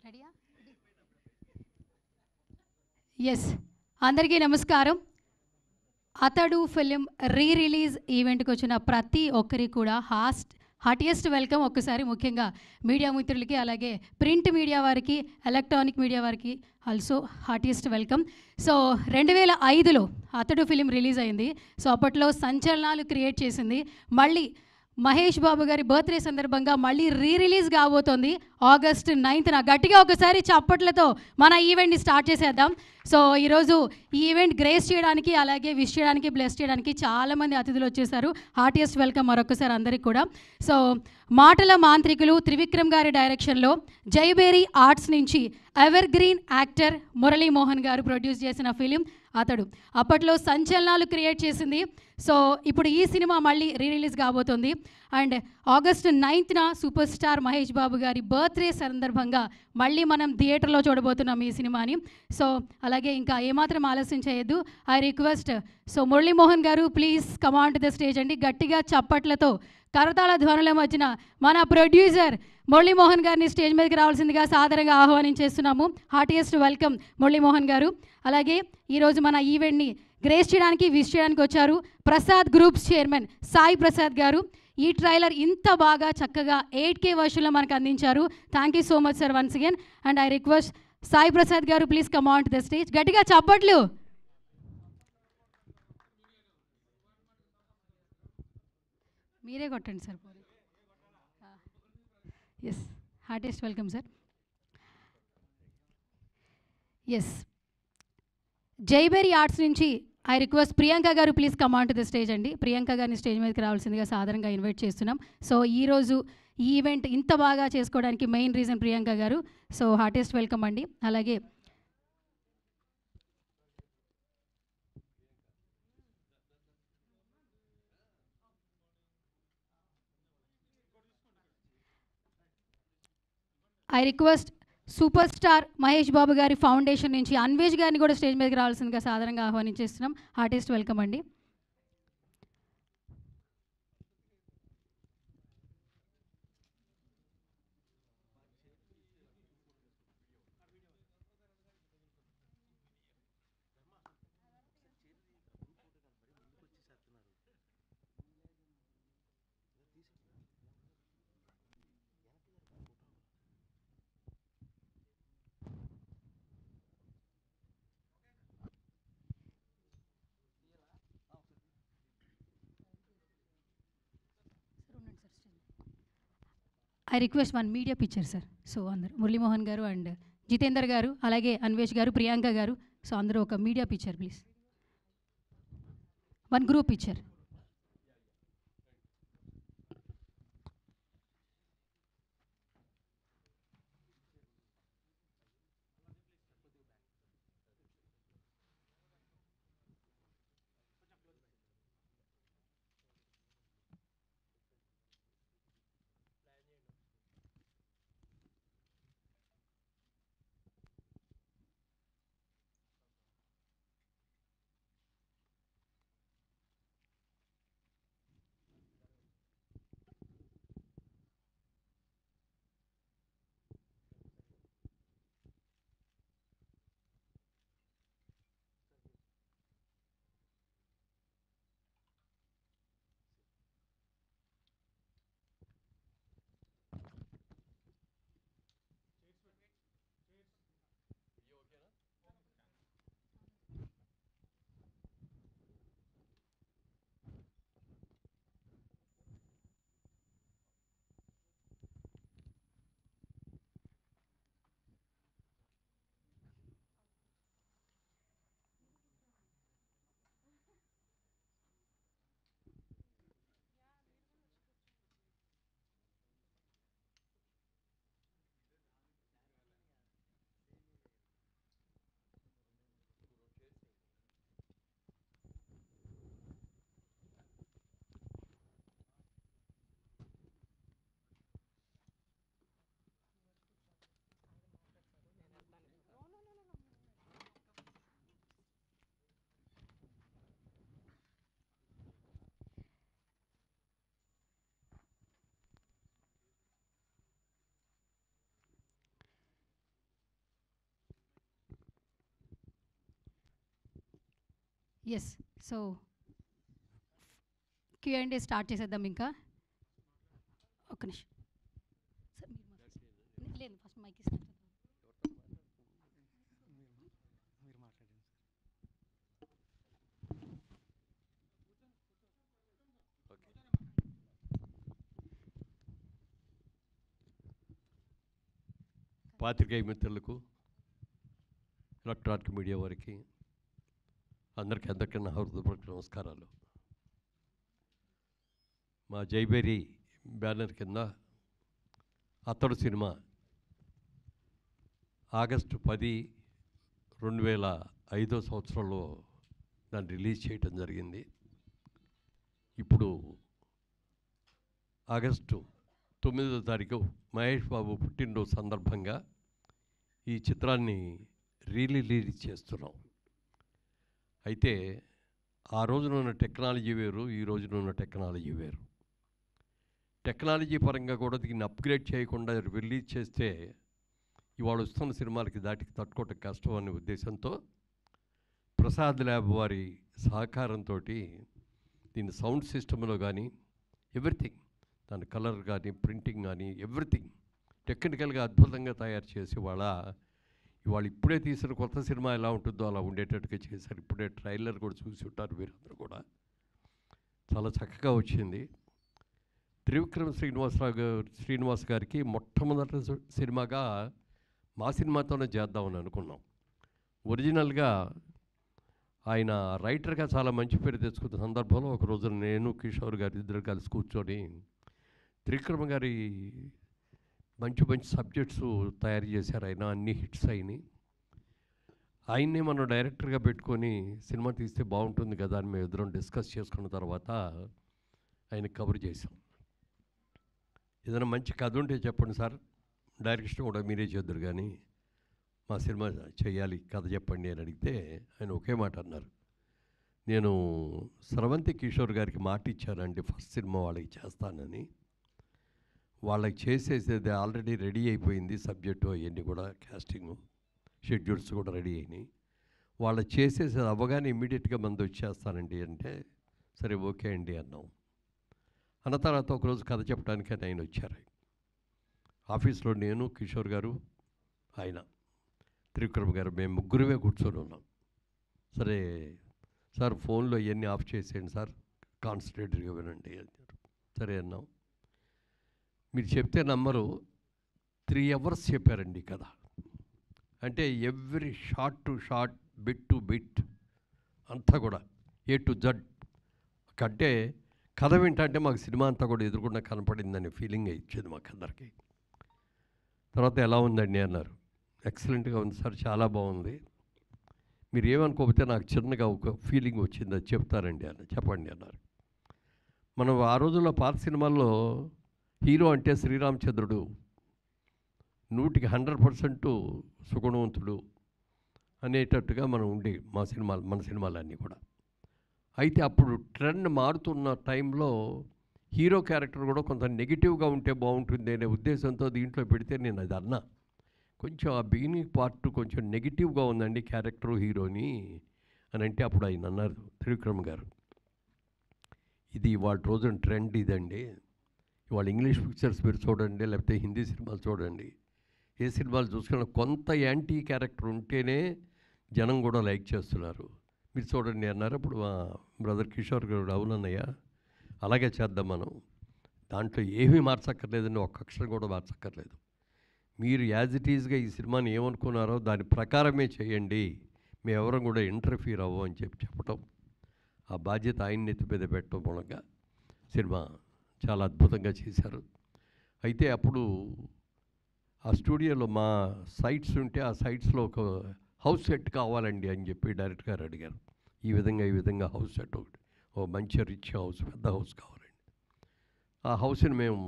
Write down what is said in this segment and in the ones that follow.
రెడీయా? ఎస్, అందరికీ నమస్కారం. అతడు ఫిలిం రిలీజ్ ఈవెంట్కి వచ్చిన ప్రతి ఒక్కరికి కూడా హార్టియెస్ట్ వెల్కమ్. ఒక్కసారి ముఖ్యంగా మీడియా మిత్రులకి, అలాగే ప్రింట్ మీడియా వారికి, ఎలక్ట్రానిక్ మీడియా వారికి ఆల్సో హార్టియెస్ట్ వెల్కమ్. సో 2005లో అతడు ఫిలిం రిలీజ్ అయింది. సో అప్పట్లో సంచలనాలు క్రియేట్ చేసింది. మళ్ళీ మహేష్ బాబు గారి బర్త్డే సందర్భంగా మళ్ళీ రిలీజ్ కాబోతోంది August 9th. గట్టిగా ఒకసారి చప్పట్లతో మన ఈవెంట్ని స్టార్ట్ చేసేద్దాం. సో ఈరోజు ఈ ఈవెంట్ గ్రేస్ చేయడానికి, అలాగే విష్ చేయడానికి, బ్లెస్ చేయడానికి చాలామంది అతిథులు వచ్చేసారు. హార్టియెస్ట్ వెల్కమ్ మరొకసారి అందరికి కూడా. సో మాటల మాంత్రికులు త్రివిక్రమ్ గారి డైరెక్షన్లో జైబేరి ఆర్ట్స్ నుంచి ఎవర్ గ్రీన్ యాక్టర్ మురళీమోహన్ గారు ప్రొడ్యూస్ చేసిన ఫిలిం అతడు అప్పట్లో సంచలనాలు క్రియేట్ చేసింది. సో ఇప్పుడు ఈ సినిమా మళ్ళీ రిలీజ్ కాబోతుంది. And August 9th super star Mahesh Babu గారి బర్త్డే సందర్భంగా మళ్ళీ మనం థియేటర్లో చూడబోతున్నాం ఈ సినిమాని. సో అలాగే ఇంకా ఏమాత్రం ఆలస్యం చేయొద్దు. ఐ రిక్వెస్ట్ మురళీమోహన్ గారు, please come on to the stage అండి. గట్టిగా చప్పట్లతో కరతాళ ధ్వనుల మధ్యన మన ప్రొడ్యూసర్ మురళీమోహన్ గారిని స్టేజ్ మీదకి రావాల్సిందిగా సాదరంగా ఆహ్వానించేస్తున్నాము. హార్టియెస్ట్ వెల్కమ్ మురళీమోహన్ గారు. అలాగే ఈరోజు మన ఈవెంట్ని గ్రేస్ చేయడానికి, విష్ చేయడానికి వచ్చారు ప్రసాద్ గ్రూప్స్ చైర్మన్ సాయి ప్రసాద్ గారు. ఈ ట్రైలర్ ఇంత బాగా చక్కగా 8K వర్షన్లో మనకు అందించారు. Thank you so much sir once again. And I request Sai Prasad గారు, please come on to the stage. గట్టిగా చప్పట్లు. మీరే కొట్టండి sir. Yes, heartiest welcome sir. Yes, Jayabheri Arts నుంచి ఐ రిక్వెస్ట్ ప్రియాంక గారు, please come on to the stage అండి. ప్రియాంక గారిని stage మీదకి రావాల్సిందిగా సాధారణంగా ఇన్వైట్ చేస్తున్నాం. సో ఈరోజు ఈ ఈవెంట్ ఇంత బాగా చేసుకోవడానికి మెయిన్ రీజన్ ప్రియాంక గారు. సో హార్టియెస్ట్ వెల్కమ్ అండి. అలాగే I request super star Mahesh Babu గారి ఫౌండేషన్ నుంచి అన్వేష్ గారిని కూడా స్టేజ్ మీదకి రావాల్సిందిగా సాధారణంగా ఆహ్వానించేస్తున్నాం. హార్టియెస్ట్ వెల్కమ్ అండి. I request one media picture sir. So అందరు మురళీమోహన్ గారు అండ్ జితేందర్ గారు, అలాగే అన్వేష్ గారు, ప్రియాంక గారు, సో అందరూ ఒక media picture please. One group picture. Yes. So Q&A start చేసేద్దాం. ఇంకా ఒక్క నిమిషం సార్, లేదు ఫస్ట్ మైక్ ఇస్తాను. పాత్రికేయ మిత్రులకు, ఎలక్ట్రానిక్ మీడియా వారికి అందరికన్నా హృదయపూర్వక నమస్కారాలు. మా జైబేరి బ్యానర్ కింద అతడు సినిమా ఆగస్టు 10, 2005 సంవత్సరంలో దాన్ని రిలీజ్ చేయటం జరిగింది. ఇప్పుడు ఆగస్టు 9వ తారీఖు మహేష్ బాబు పుట్టినరోజు సందర్భంగా ఈ చిత్రాన్ని రిలీజ్ చేస్తున్నాం. అయితే ఆ రోజున ఉన్న టెక్నాలజీ వేరు, ఈ రోజున ఉన్న టెక్నాలజీ వేరు. టెక్నాలజీ పరంగా కూడా దీన్ని అప్గ్రేడ్ చేయకుండా రిలీజ్ చేస్తే ఇవాళ వస్తున్న సినిమాలకి దాటికి తట్టుకోవటం కష్టం అనే ఉద్దేశంతో ప్రసాద్ ల్యాబ్ వారి సహకారంతో దీని సౌండ్ సిస్టంలో కానీ ఎవ్రీథింగ్, దాని కలర్ కానీ ప్రింటింగ్ కానీ ఎవ్రీథింగ్ టెక్నికల్గా అద్భుతంగా తయారు చేసి ఇవాళ ఇప్పుడే తీసిన కొత్త సినిమా ఎలా ఉంటుందో అలా ఉండేటట్టుగా చేశారు. ఇప్పుడే ట్రైలర్ కూడా చూసి ఉంటారు మీరందరూ కూడా. చాలా చక్కగా వచ్చింది. త్రివిక్రమ్ శ్రీనివాస్ గారికి మొట్టమొదటి సినిమాగా మా సినిమాతోనే చేద్దామని అనుకున్నాం. ఒరిజినల్గా ఆయన రైటర్గా చాలా మంచి పేరు తెచ్చుకున్న సందర్భంలో ఒకరోజు నేను కిషోర్ గారు ఇద్దరు కలిసి కూర్చొని త్రివిక్రమ్ గారి మంచి మంచి సబ్జెక్ట్స్ తయారు చేశారు. ఆయన అన్ని హిట్స్ అయినాయి. ఆయన్నే మనం డైరెక్టర్గా పెట్టుకొని సినిమా తీస్తే బాగుంటుంది కదా అని మేము ఇద్దరం డిస్కస్ చేసుకున్న తర్వాత ఆయన కవర్ చేశాం. ఏదైనా మంచి కథ ఉంటే చెప్పండి సార్, డైరెక్షన్ కూడా మీరే చేద్దరు కానీ మా సినిమా చేయాలి, కథ చెప్పండి అని అడిగితే ఆయన ఒకే మాట అన్నారు. నేను స్రవంతి కిషోర్ గారికి మాట ఇచ్చానండి ఫస్ట్ సినిమా వాళ్ళకి చేస్తానని. వాళ్ళకి చేసేసేది ఆల్రెడీ రెడీ అయిపోయింది, సబ్జెక్టు అవన్నీ కూడా క్యాస్టింగ్ షెడ్యూల్స్ కూడా రెడీ అయినాయి. వాళ్ళు చేసేసేది అవ్వగానే ఇమ్మీడియట్గా మంది వచ్చేస్తానండి అంటే సరే ఓకే అండి అన్నాం. అన్న తర్వాత ఒకరోజు కథ చెప్పడానికి ఆయన వచ్చారు. ఆఫీస్లో నేను, కిషోర్ గారు, ఆయన త్రివిక్రమ్ గారు, మేము ముగ్గురమే కూర్చొని ఉన్నాం. సరే సార్ ఫోన్లో ఇవన్నీ ఆఫ్ చేసేయండి సార్, కాన్సన్ట్రేటెడ్గా వినండి అన్నారు. సరే అన్నాం. మీరు చెప్తే నమ్మరు, 3 hours చెప్పారండి కథ. అంటే every shot to short, bit to bit అంతా కూడా A to Z. అంటే కథ వింటే మాకు సినిమా అంతా కూడా ఎదురుకుండా కనపడిందనే ఫీలింగ్ ఇచ్చేది మాకు అందరికీ. తర్వాత ఎలా ఉందండి అన్నారు. ఎక్సలెంట్గా ఉంది సార్, చాలా బాగుంది. మీరు ఏమనుకోకపోతే నాకు చిన్నగా ఒక ఫీలింగ్ వచ్చింది, అది చెప్తారండి అన్న. చెప్పండి అన్నారు. మనం ఆ రోజుల్లో పాత సినిమాల్లో హీరో అంటే శ్రీరామచంద్రుడు, 100కి 100% సుగుణవంతుడు అనేటట్టుగా మనం ఉండే మన సినిమాలన్నీ కూడా. అయితే అప్పుడు ట్రెండ్ మారుతున్న టైంలో హీరో క్యారెక్టర్ కూడా కొంత నెగిటివ్గా ఉంటే బాగుంటుంది అనే ఉద్దేశంతో దీంట్లో పెడితే నేను అది అన్నా. కొంచెం ఆ బిగినింగ్ పార్ట్ కొంచెం నెగిటివ్గా ఉందండి క్యారెక్టరు హీరోని అని అంటే అప్పుడు ఆయన అన్నారు త్రివిక్రమ్ గారు, ఇది ఇవాళ రోజున ట్రెండ్ ఇదండి. ఇవాళ ఇంగ్లీష్ పిక్చర్స్ మీరు చూడండి, లేకపోతే హిందీ సినిమాలు చూడండి, ఏ సినిమాలు చూసుకున్నా కొంత యాంటీ క్యారెక్టర్ ఉంటేనే జనం కూడా లైక్ చేస్తున్నారు. మీరు చూడండి అన్నారు. అప్పుడు మా బ్రదర్ కిషోర్ గారు, అవునన్నయ్య అలాగే చేద్దాం, మనం దాంట్లో ఏమీ మార్చక్కర్లేదండి, ఒక్క అక్షరం కూడా మార్చక్కర్లేదు, మీరు యాజ్ ఇట్ ఈజ్గా ఈ సినిమాని ఏమనుకున్నారో దాని ప్రకారమే చేయండి, మేమెవరం కూడా ఇంటర్ఫీర్ అవ్వం అని చెప్పటం, ఆ బాధ్యత ఆయన ఎత్తి మీద పెట్టడం మూలంగా సినిమా చాలా అద్భుతంగా చేశారు. అయితే అప్పుడు ఆ స్టూడియోలో మా సైట్స్ ఉంటే ఆ సైట్స్లో ఒక హౌస్ సెట్ కావాలండి అని చెప్పి డైరెక్టర్ గారు అడిగారు. ఈ విధంగా హౌస్ సెట్ ఒకటి, ఓ మంచి రిచ్ హౌస్, పెద్ద హౌస్ కావాలండి. ఆ హౌస్ని మేము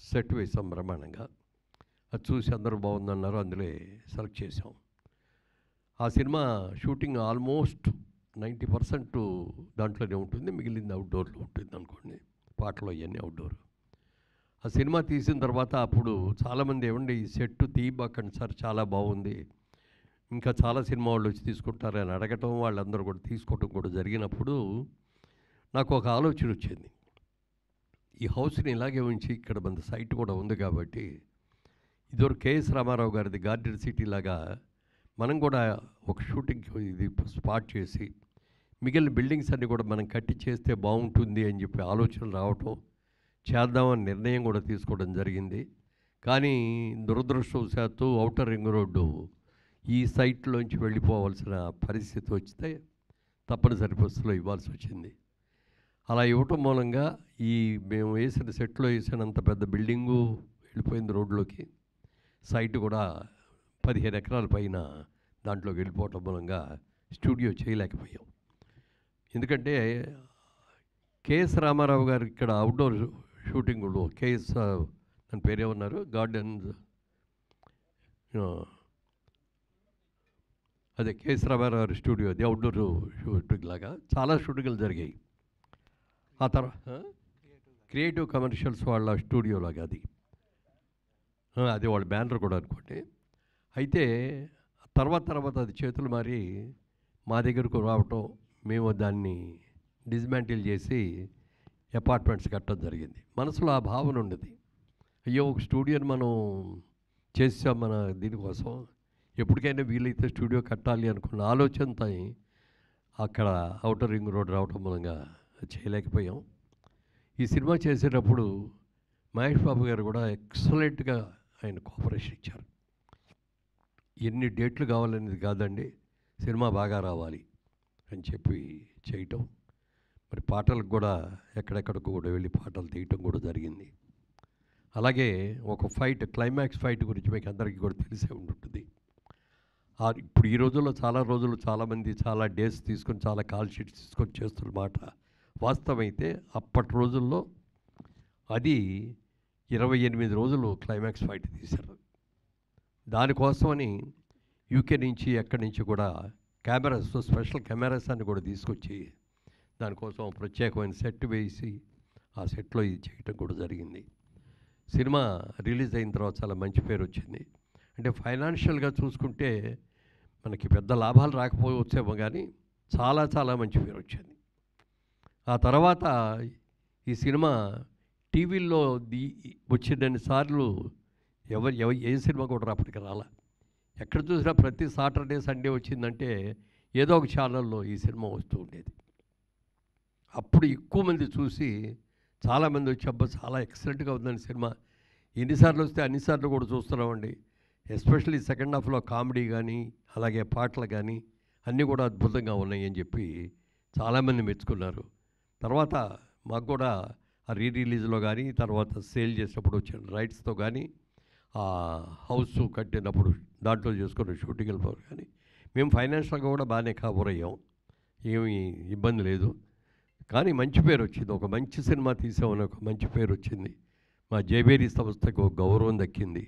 సెట్ వేసాం బ్రహ్మాండంగా. అది చూసి అందరూ బాగుందన్నారు, అందులో సెలెక్ట్ చేసాం. ఆ సినిమా షూటింగ్ ఆల్మోస్ట్ 90% దాంట్లోనే ఉంటుంది, మిగిలింది అవుట్డోర్లో ఉంటుంది అనుకోండి, పాటలు అవన్నీ అవుట్డోర్. ఆ సినిమా తీసిన తర్వాత అప్పుడు చాలామంది ఏమండి ఈ సెట్ తీయబాకండి సార్, చాలా బాగుంది, ఇంకా చాలా సినిమా వాళ్ళు వచ్చి తీసుకుంటారని అడగటం, వాళ్ళందరూ కూడా తీసుకోవటం కూడా జరిగినప్పుడు నాకు ఒక ఆలోచన వచ్చింది. ఈ హౌస్ని ఇలాగే ఉంచి ఇక్కడ మన సైట్ కూడా ఉంది కాబట్టి ఇదివరకు కేఎస్ రామారావు గారిది గార్డెన్ సిటీ లాగా మనం కూడా ఒక షూటింగ్ ఇది స్పాట్ చేసి మిగిలిన బిల్డింగ్స్ అన్నీ కూడా మనం కట్టి చేస్తే బాగుంటుంది అని చెప్పి ఆలోచనలు రావటం, చేద్దామని నిర్ణయం కూడా తీసుకోవడం జరిగింది. కానీ దురదృష్టవశాత్తు ఔటర్ రింగ్ రోడ్డు ఈ సైట్లోంచి వెళ్ళిపోవాల్సిన పరిస్థితి వస్తే తప్పనిసరి పరిస్థితిలో ఇవ్వాల్సి వచ్చింది. అలా ఇవ్వటం మూలంగా ఈ మేము వేసిన సెట్లో వేసినంత పెద్ద బిల్డింగు వెళ్ళిపోయింది రోడ్లోకి. సైట్ కూడా 15 ఎకరాల పైన దాంట్లోకి వెళ్ళిపోవటం మూలంగా స్టూడియో చేయలేకపోయాం. ఎందుకంటే కేఎస్ రామారావు గారు ఇక్కడ అవుట్డోర్ షూటింగ్లో కేఎస్ దాని పేరేమన్నారు, గార్డెన్స్, అదే కేఎస్ రామారావు గారి స్టూడియో, అది అవుట్డోర్ షూటింగ్ లాగా చాలా షూటింగ్లు జరిగాయి. ఆ తర్వాత క్రియేటివ్ కమర్షియల్స్ వాళ్ళ స్టూడియో లాగా అది వాళ్ళ బ్యానర్ కూడా అనుకోండి. అయితే తర్వాత అది చేతులు మారి మా దగ్గరకు రావటం, మేము దాన్ని డిస్మాంటిల్ చేసి అపార్ట్మెంట్స్ కట్టడం జరిగింది. మనసులో ఆ భావన ఉండేది, అయ్యో ఒక స్టూడియోని మనం చేసాం మన దీనికోసం, ఎప్పటికైనా వీలైతే స్టూడియో కట్టాలి అనుకున్న ఆలోచనతో అక్కడ ఔటర్ రింగ్ రోడ్ రావటం మూలంగా చేయలేకపోయాం. ఈ సినిమా చేసేటప్పుడు మహేష్ బాబు గారు కూడా ఎక్సలెంట్గా ఆయన కోఆపరేషన్ ఇచ్చారు. ఎన్ని డేట్లు కావాలనేది కాదండి, సినిమా బాగా రావాలి అని చెప్పి చేయటం. మరి పాటలకు కూడా ఎక్కడెక్కడికి కూడా వెళ్ళి పాటలు తీయటం కూడా జరిగింది. అలాగే ఒక ఫైట్, క్లైమాక్స్ ఫైట్ గురించి మీకు అందరికీ కూడా తెలిసే ఉంటుంది. ఇప్పుడు ఈ రోజుల్లో చాలామంది చాలా డేస్ తీసుకొని చాలా కాల్ షీట్స్ తీసుకొని చేస్తున్న మాట వాస్తవమైతే అప్పటి రోజుల్లో అది 28 రోజులు క్లైమాక్స్ ఫైట్ తీశారు. దానికోసమని యూకే నుంచి ఎక్కడి నుంచి కూడా కెమెరాస్, స్పెషల్ కెమెరాస్ అన్ని కూడా తీసుకొచ్చి దానికోసం ప్రత్యేకమైన సెట్ వేసి ఆ సెట్లో ఇది చేయటం కూడా జరిగింది. సినిమా రిలీజ్ అయిన తర్వాత చాలా మంచి పేరు వచ్చింది. అంటే ఫైనాన్షియల్గా చూసుకుంటే మనకి పెద్ద లాభాలు రాకపోవచ్చేమో కానీ చాలా మంచి పేరు వచ్చింది. ఆ తర్వాత ఈ సినిమా టీవీల్లో వచ్చినన్ని సార్లు ఏ సినిమా కూడా అప్పటికి రాలా. ఎక్కడ చూసినా ప్రతి సాటర్డే సండే వచ్చిందంటే ఏదో ఒక ఛానల్లో ఈ సినిమా వస్తూ ఉండేది. అప్పుడు ఎక్కువ మంది చూసి చాలామంది వచ్చి అబ్బా చాలా ఎక్సలెంట్గా ఉందని సినిమా, ఎన్నిసార్లు వస్తే అన్నిసార్లు కూడా చూస్తున్నామండి. ఎస్పెషల్లీ సెకండ్ హాఫ్లో కామెడీ కానీ అలాగే పాటలు కానీ అన్నీ కూడా అద్భుతంగా ఉన్నాయి అని చెప్పి చాలామంది మెచ్చుకున్నారు. తర్వాత మాకు కూడా ఆ రిలీజ్లో కానీ తర్వాత సేల్ చేసినప్పుడు వచ్చిన రైట్స్తో కానీ ఆ హౌస్ కట్టినప్పుడు దాంట్లో చేసుకున్న షూటింగ్లతో కానీ మేము ఫైనాన్షియల్గా కూడా బాగానే కవర్ అయ్యాం, ఏమీ ఇబ్బంది లేదు. కానీ మంచి పేరు వచ్చింది, ఒక మంచి సినిమా తీసామని ఒక మంచి పేరు వచ్చింది. మా జైబేరీ సంస్థకు ఒక గౌరవం దక్కింది.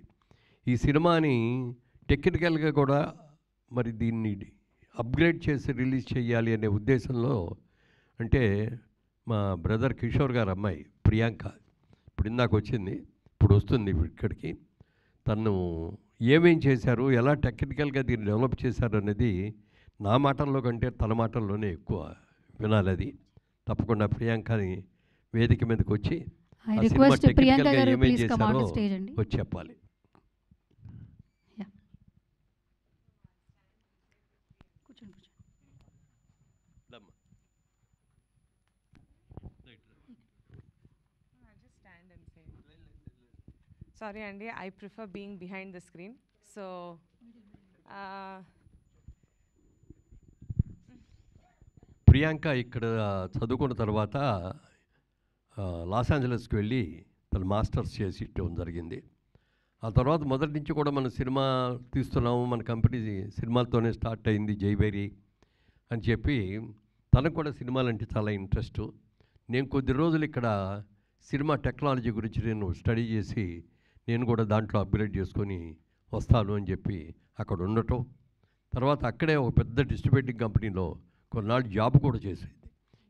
ఈ సినిమాని టెక్నికల్గా కూడా మరి దీన్ని అప్గ్రేడ్ చేసి రిలీజ్ చేయాలి అనే ఉద్దేశంలో, అంటే మా బ్రదర్ కిషోర్ గారు అమ్మాయి ప్రియాంక ఇప్పుడు ఇందాక వచ్చింది, ఇప్పుడు వస్తుంది ఇక్కడికి, తను ఏమేం చేశారు, ఎలా టెక్నికల్గా దీన్ని డెవలప్ చేశారు అనేది నా మాటల్లో కంటే తన మాటల్లోనే ఎక్కువ వినాలి. అది తప్పకుండా ప్రియాంకని వేదిక మీదకి వచ్చి ఏమేం చేశారో వచ్చి చెప్పాలి. Sorry Andy, I prefer being behind the screen. So Priyanka ఇక్కడ చదువుకున్న తర్వాత లాస్ ఏంజలస్కి వెళ్ళి తను మాస్టర్స్ చేసి ఇవ్వడం జరిగింది. ఆ తర్వాత మొదటి నుంచి కూడా మనం సినిమా తీస్తున్నాము, మన కంపెనీ సినిమాలతోనే స్టార్ట్ అయింది జైబేరీ అని చెప్పి తనకు కూడా సినిమాలంటే చాలా ఇంట్రెస్ట్. నేను కొద్ది రోజులు ఇక్కడ సినిమా టెక్నాలజీ గురించి నేను స్టడీ చేసి నేను కూడా దాంట్లో అప్గ్రేడ్ చేసుకొని వస్తాను అని చెప్పి అక్కడ ఉండటం. తర్వాత అక్కడే ఒక పెద్ద డిస్ట్రిబ్యూటింగ్ కంపెనీలో కొన్నాళ్ళు జాబ్ కూడా చేసేది.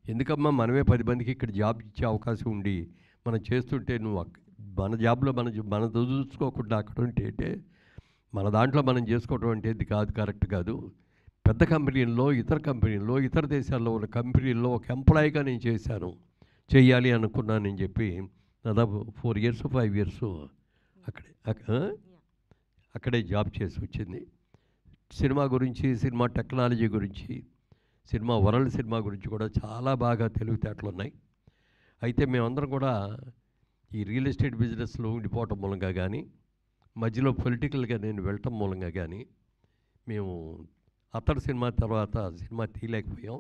ఎందుకమ్మా మనమే 10 మందికి ఇక్కడ జాబ్ ఇచ్చే అవకాశం ఉండి మనం చేస్తుంటే నువ్వు మన జాబ్లో మన చూసుకోకుండా అక్కడ ఉంటే మన దాంట్లో మనం చేసుకోవటం అంటే కాదు, కరెక్ట్ కాదు. పెద్ద కంపెనీల్లో, ఇతర కంపెనీల్లో, ఇతర దేశాల్లో ఉన్న కంపెనీల్లో ఒక ఎంప్లాయీగా నేను చేశాను, చెయ్యాలి అనుకున్నానని చెప్పి దాదాపు 4 years 5 years అక్కడే జాబ్ చేసి వచ్చింది. సినిమా గురించి, సినిమా టెక్నాలజీ గురించి, సినిమా వరల్డ్ సినిమా గురించి కూడా చాలా బాగా తెలివితేటలు ఉన్నాయి. అయితే మేమందరం కూడా ఈ రియల్ ఎస్టేట్ బిజినెస్లో ఉండిపోవటం మూలంగా కానీ, మధ్యలో పొలిటికల్గా నేను వెళ్ళటం మూలంగా కానీ మేము అతడు సినిమా తర్వాత సినిమా తీయలేకపోయాం.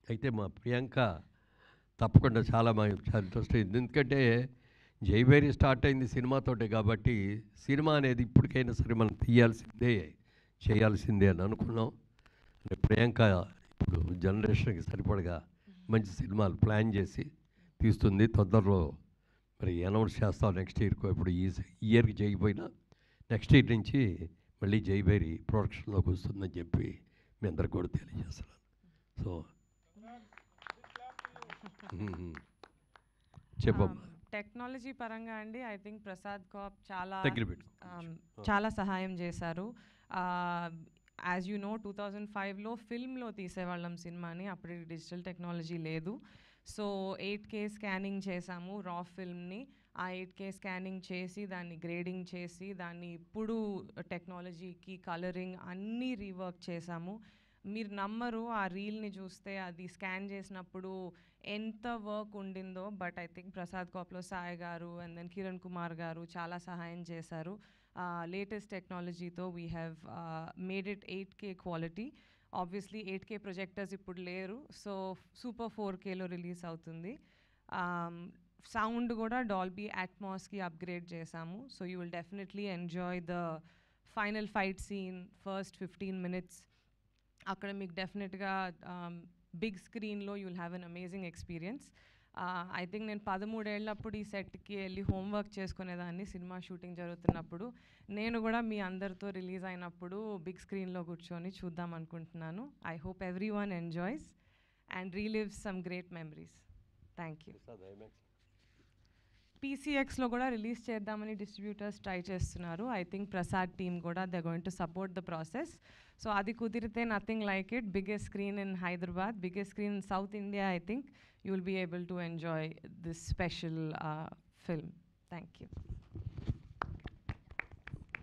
అయితే మా ప్రియాంక తప్పకుండా చాలా ఇంట్రెస్ట్ అయింది. ఎందుకంటే జైభేరి స్టార్ట్ అయింది సినిమాతోటే కాబట్టి సినిమా అనేది ఇప్పటికైనా సరే మనం తీయాల్సిందే, చేయాల్సిందే అని అనుకున్నాం. అంటే ప్రియాంక ఇప్పుడు జనరేషన్కి సరిపడగా మంచి సినిమాలు ప్లాన్ చేసి తీస్తుంది. తొందరలో మరి అనౌన్స్ చేస్తాం నెక్స్ట్ ఇయర్కి. ఇప్పుడు ఈ ఇయర్కి చేయకపోయినా నెక్స్ట్ ఇయర్ నుంచి మళ్ళీ జైభేరి ప్రొడక్షన్లోకి వస్తుందని చెప్పి మీ అందరికి కూడా తెలియజేస్తున్నాను. సో చెప్పమ్మా. టెక్నాలజీ పరంగా అండి ఐ థింక్ ప్రసాద్ కాప్ దగ్గర పెట్టు. చాలా సహాయం చేశారు. యాజ్ యూ నో 2005లో ఫిల్మ్లో తీసేవాళ్ళం సినిమాని, అప్పుడు డిజిటల్ టెక్నాలజీ లేదు. సో 8K స్కానింగ్ చేసాము రా ఫిల్మ్ని. ఆ 8K స్కానింగ్ చేసి దాన్ని గ్రేడింగ్ చేసి దాన్ని ఇప్పుడు టెక్నాలజీకి కలరింగ్ అన్నీ రీవర్క్ చేసాము. మీరు నమ్మరు, ఆ రీల్ని చూస్తే అది స్కాన్ చేసినప్పుడు ఎంత వర్క్ ఉండిందో. బట్ ఐ థింక్ ప్రసాద్ కాప్లో సాయి గారు అండ్ దెన్ కిరణ్ కుమార్ గారు చాలా సహాయం చేశారు. లేటెస్ట్ టెక్నాలజీతో we have made it 8K quality. Obviously 8K projectors ఇప్పుడు లేరు, సో సూపర్ 4Kలో రిలీజ్ అవుతుంది. సౌండ్ కూడా డాల్బీ అట్మాస్కి అప్గ్రేడ్ చేసాము. So you will definitely enjoy the final fight scene first 15 minutes. అక్కడ మీకు డెఫినెట్గా బిగ్ స్క్రీన్లో you will have an amazing experience. I think నేను 13 ఏళ్ళప్పుడు ఈ సెట్కి వెళ్ళి హోంవర్క్ చేసుకునేదాన్ని సినిమా షూటింగ్ జరుగుతున్నప్పుడు. నేను కూడా మీ అందరితో రిలీజ్ అయినప్పుడు బిగ్ స్క్రీన్లో కూర్చొని చూద్దాం అనుకుంటున్నాను. I hope every one enjoys and relives some great memories. Thank you. PCXలో కూడా రిలీజ్ చేద్దామని డిస్ట్రిబ్యూటర్స్ ట్రై చేస్తున్నారు. ఐ థింక్ ప్రసాద్ టీమ్ కూడా they going to support the process. So అది కుదిరితే nothing like it. Biggest screen in Hyderabad, biggest screen in south India. I think you will be able to enjoy this special film. Thank you.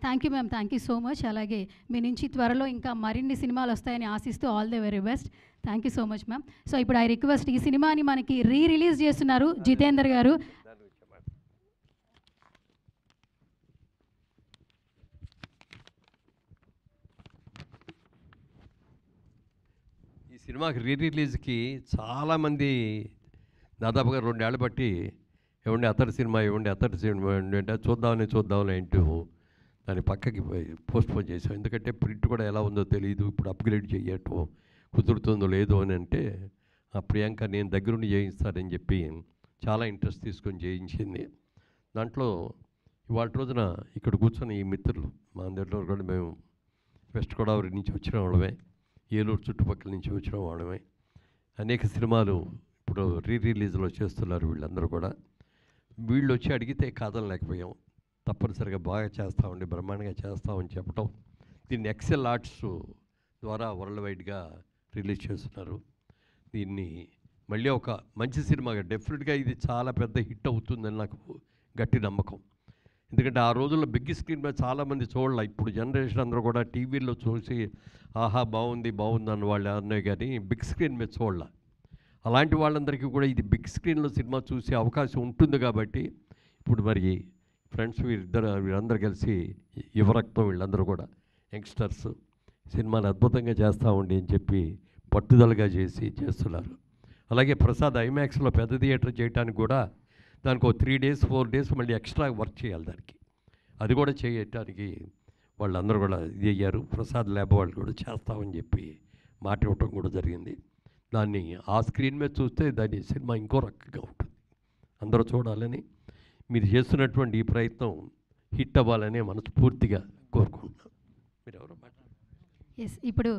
Thank you ma'am, thank you so much. అలాగే మీ నుంచి త్వరలో ఇంకా మరిన్ని సినిమాలు వస్తాయని ఆశిస్తూ all the very best. Thank you so much ma'am. So ఇప్పుడు I request, ఈ సినిమాని మనకి రిలీజ్ చేస్తున్నారు జితేందర్ గారు. ఈ సినిమాకి రిలీజ్కి చాలామంది దాదాపుగా 2 ఏళ్ళు బట్టి ఇవ్వండి అతడి సినిమా అంటే చూద్దామని అంటూ దాన్ని పక్కకి పోస్ట్పోన్ చేసాం. ఎందుకంటే ప్రింట్ కూడా ఎలా ఉందో తెలియదు, ఇప్పుడు అప్గ్రేడ్ చేయటం కుదురుతుందో లేదో అని అంటే ఆ ప్రియాంక నేను దగ్గరుండి చేయిస్తానని చెప్పి చాలా ఇంట్రెస్ట్ తీసుకొని చేయించింది. దాంట్లో ఇవాళ రోజున ఇక్కడ కూర్చొని ఈ మిత్రులు మా అందరిలో కూడా మేము వెస్ట్ గోదావరి నుంచి వచ్చిన వాళ్ళమే, ఏలూరు చుట్టుపక్కల నుంచి వచ్చిన వాళ్ళమే. అనేక సినిమాలు ఇప్పుడు రిలీజ్లో చేస్తున్నారు వీళ్ళందరూ కూడా. వీళ్ళు వచ్చి అడిగితే కాదనలేకపోయాం. తప్పనిసరిగా బాగా చేస్తామండి, బ్రహ్మాండంగా చేస్తామని చెప్పడం. దీన్ని ఎక్సెల్ ఆర్ట్స్ ద్వారా వరల్డ్ వైడ్గా రిలీజ్ చేస్తున్నారు. దీన్ని మళ్ళీ ఒక మంచి సినిమాగా డెఫినెట్గా ఇది చాలా పెద్ద హిట్ అవుతుందని నాకు గట్టి నమ్మకం. ఎందుకంటే ఆ రోజుల్లో బిగ్ స్క్రీన్ మీద చాలామంది చూడాలి. ఇప్పుడు జనరేషన్ అందరూ కూడా టీవీలో చూసి ఆహా బాగుంది అన్న వాళ్ళు అన్నాయి కానీ బిగ్ స్క్రీన్ మీద చూడాల. అలాంటి వాళ్ళందరికీ కూడా ఇది బిగ్ స్క్రీన్లో సినిమా చూసే అవకాశం ఉంటుంది కాబట్టి ఇప్పుడు మరి ఫ్రెండ్స్ వీళ్ళందరూ కలిసి యువరక్తం వీళ్ళందరూ కూడా యంగ్స్టర్స్ సినిమాని అద్భుతంగా చేస్తామండి అని చెప్పి పట్టుదలగా చేస్తున్నారు. అలాగే ప్రసాద్ ఐమాక్స్లో పెద్ద థియేటర్ చేయడానికి కూడా దానికి 3 days 4 days మళ్ళీ ఎక్స్ట్రా వర్క్ చేయాలి దానికి. అది కూడా చేయటానికి వాళ్ళందరూ కూడా ఇది అయ్యారు. ప్రసాద్ ల్యాబ్ వాళ్ళు కూడా చేస్తామని చెప్పి మాట ఇవ్వటం కూడా జరిగింది. దాన్ని ఆ స్క్రీన్ మీద చూస్తే దాని సినిమా ఇంకో రకంగా ఉంటుంది. అందరూ చూడాలని మీరు చేస్తున్నటువంటి ఈ ప్రయత్నం హిట్ అవ్వాలని మనస్ఫూర్తిగా కోరుకుంటున్నాను. మీరు ఎవరో ఎస్, ఇప్పుడు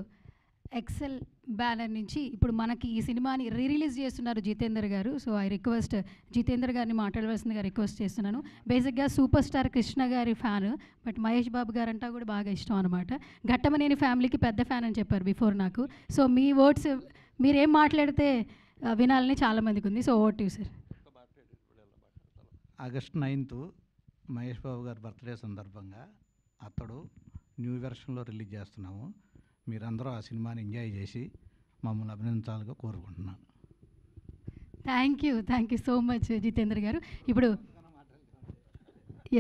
ఎక్సెల్ బ్యానర్ నుంచి ఇప్పుడు మనకి ఈ సినిమాని రిలీజ్ చేస్తున్నారు జితేందర్ గారు. సో ఐ రిక్వెస్ట్ జితేందర్ గారిని మాట్లాడవలసిందిగా రిక్వెస్ట్ చేస్తున్నాను. బేసిక్గా సూపర్ స్టార్ కృష్ణ గారి ఫ్యాన్, బట్ మహేష్ బాబు గారు అంటా కూడా బాగా ఇష్టం అనమాట. ఘట్టమనేని ఫ్యామిలీకి పెద్ద ఫ్యాన్ అని చెప్పారు బిఫోర్ నాకు. సో మీ వర్డ్స్ మీరేం మాట్లాడితే వినాలని చాలామందికి ఉంది. So over to you sir. August 9th Mahesh Babu గారి బర్త్డే సందర్భంగా అతడు న్యూ వెర్షన్లో రిలీజ్ చేస్తున్నాము. మీరందరూ ఆ సినిమాని ఎంజాయ్ చేసి మమ్మల్ని అభినందించాలని కోరుకుంటున్నాను. Thank you so much Jitender గారు. ఇప్పుడు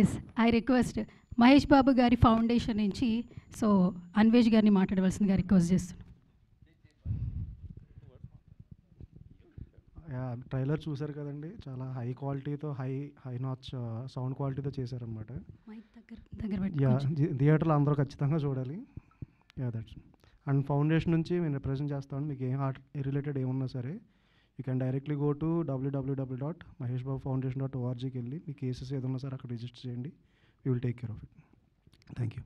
yes I request Mahesh Babu గారి ఫౌండేషన్ నుంచి సో అన్వేష్ గారిని మాట్లాడవలసిందిగా రిక్వెస్ట్ చేస్తున్నాను. ట్రైలర్ చూశారు కదండి, చాలా హై క్వాలిటీతో హై నాచ్ సౌండ్ క్వాలిటీతో చేశారనమాట. థియేటర్లో అందరూ ఖచ్చితంగా చూడాలి. దట్స్ అండ్ ఫౌండేషన్ నుంచి మేము రిప్రజెంట్ చేస్తాను. మీకు ఏం ఆర్ట్ రిలేటెడ్ ఏమున్నా సరే you can directly go to www.maheshbabufoundation.orgకి వెళ్ళి మీ కేసెస్ ఏదన్నా సరే అక్కడ రిజిస్టర్ చేయండి. We will take care of it. Thank you.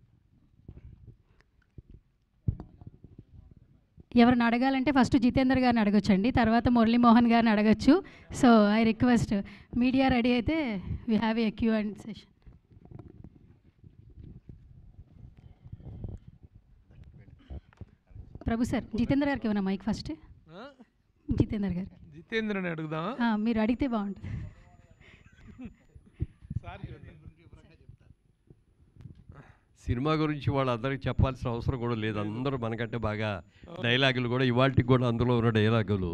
ఎవరిని అడగాలంటే ఫస్ట్ జితేందర్ గారిని అడగొచ్చండి, తర్వాత మురళీమోహన్ గారిని అడగచ్చు. So I request media ready అయితే we have a Q and session. Prabhu sir, Jitender గారికి ఏమన్నా మైక్ ఫస్ట్. జితేందర్ గారు, జితేంద్రని అడుగుదాం. మీరు అడిగితే బాగుంటుంది. సినిమా గురించి వాళ్ళందరికీ చెప్పాల్సిన అవసరం కూడా లేదు. అందరూ మనకంటే బాగా డైలాగులు కూడా ఇవాళకి కూడా అందులో ఉన్న డైలాగులు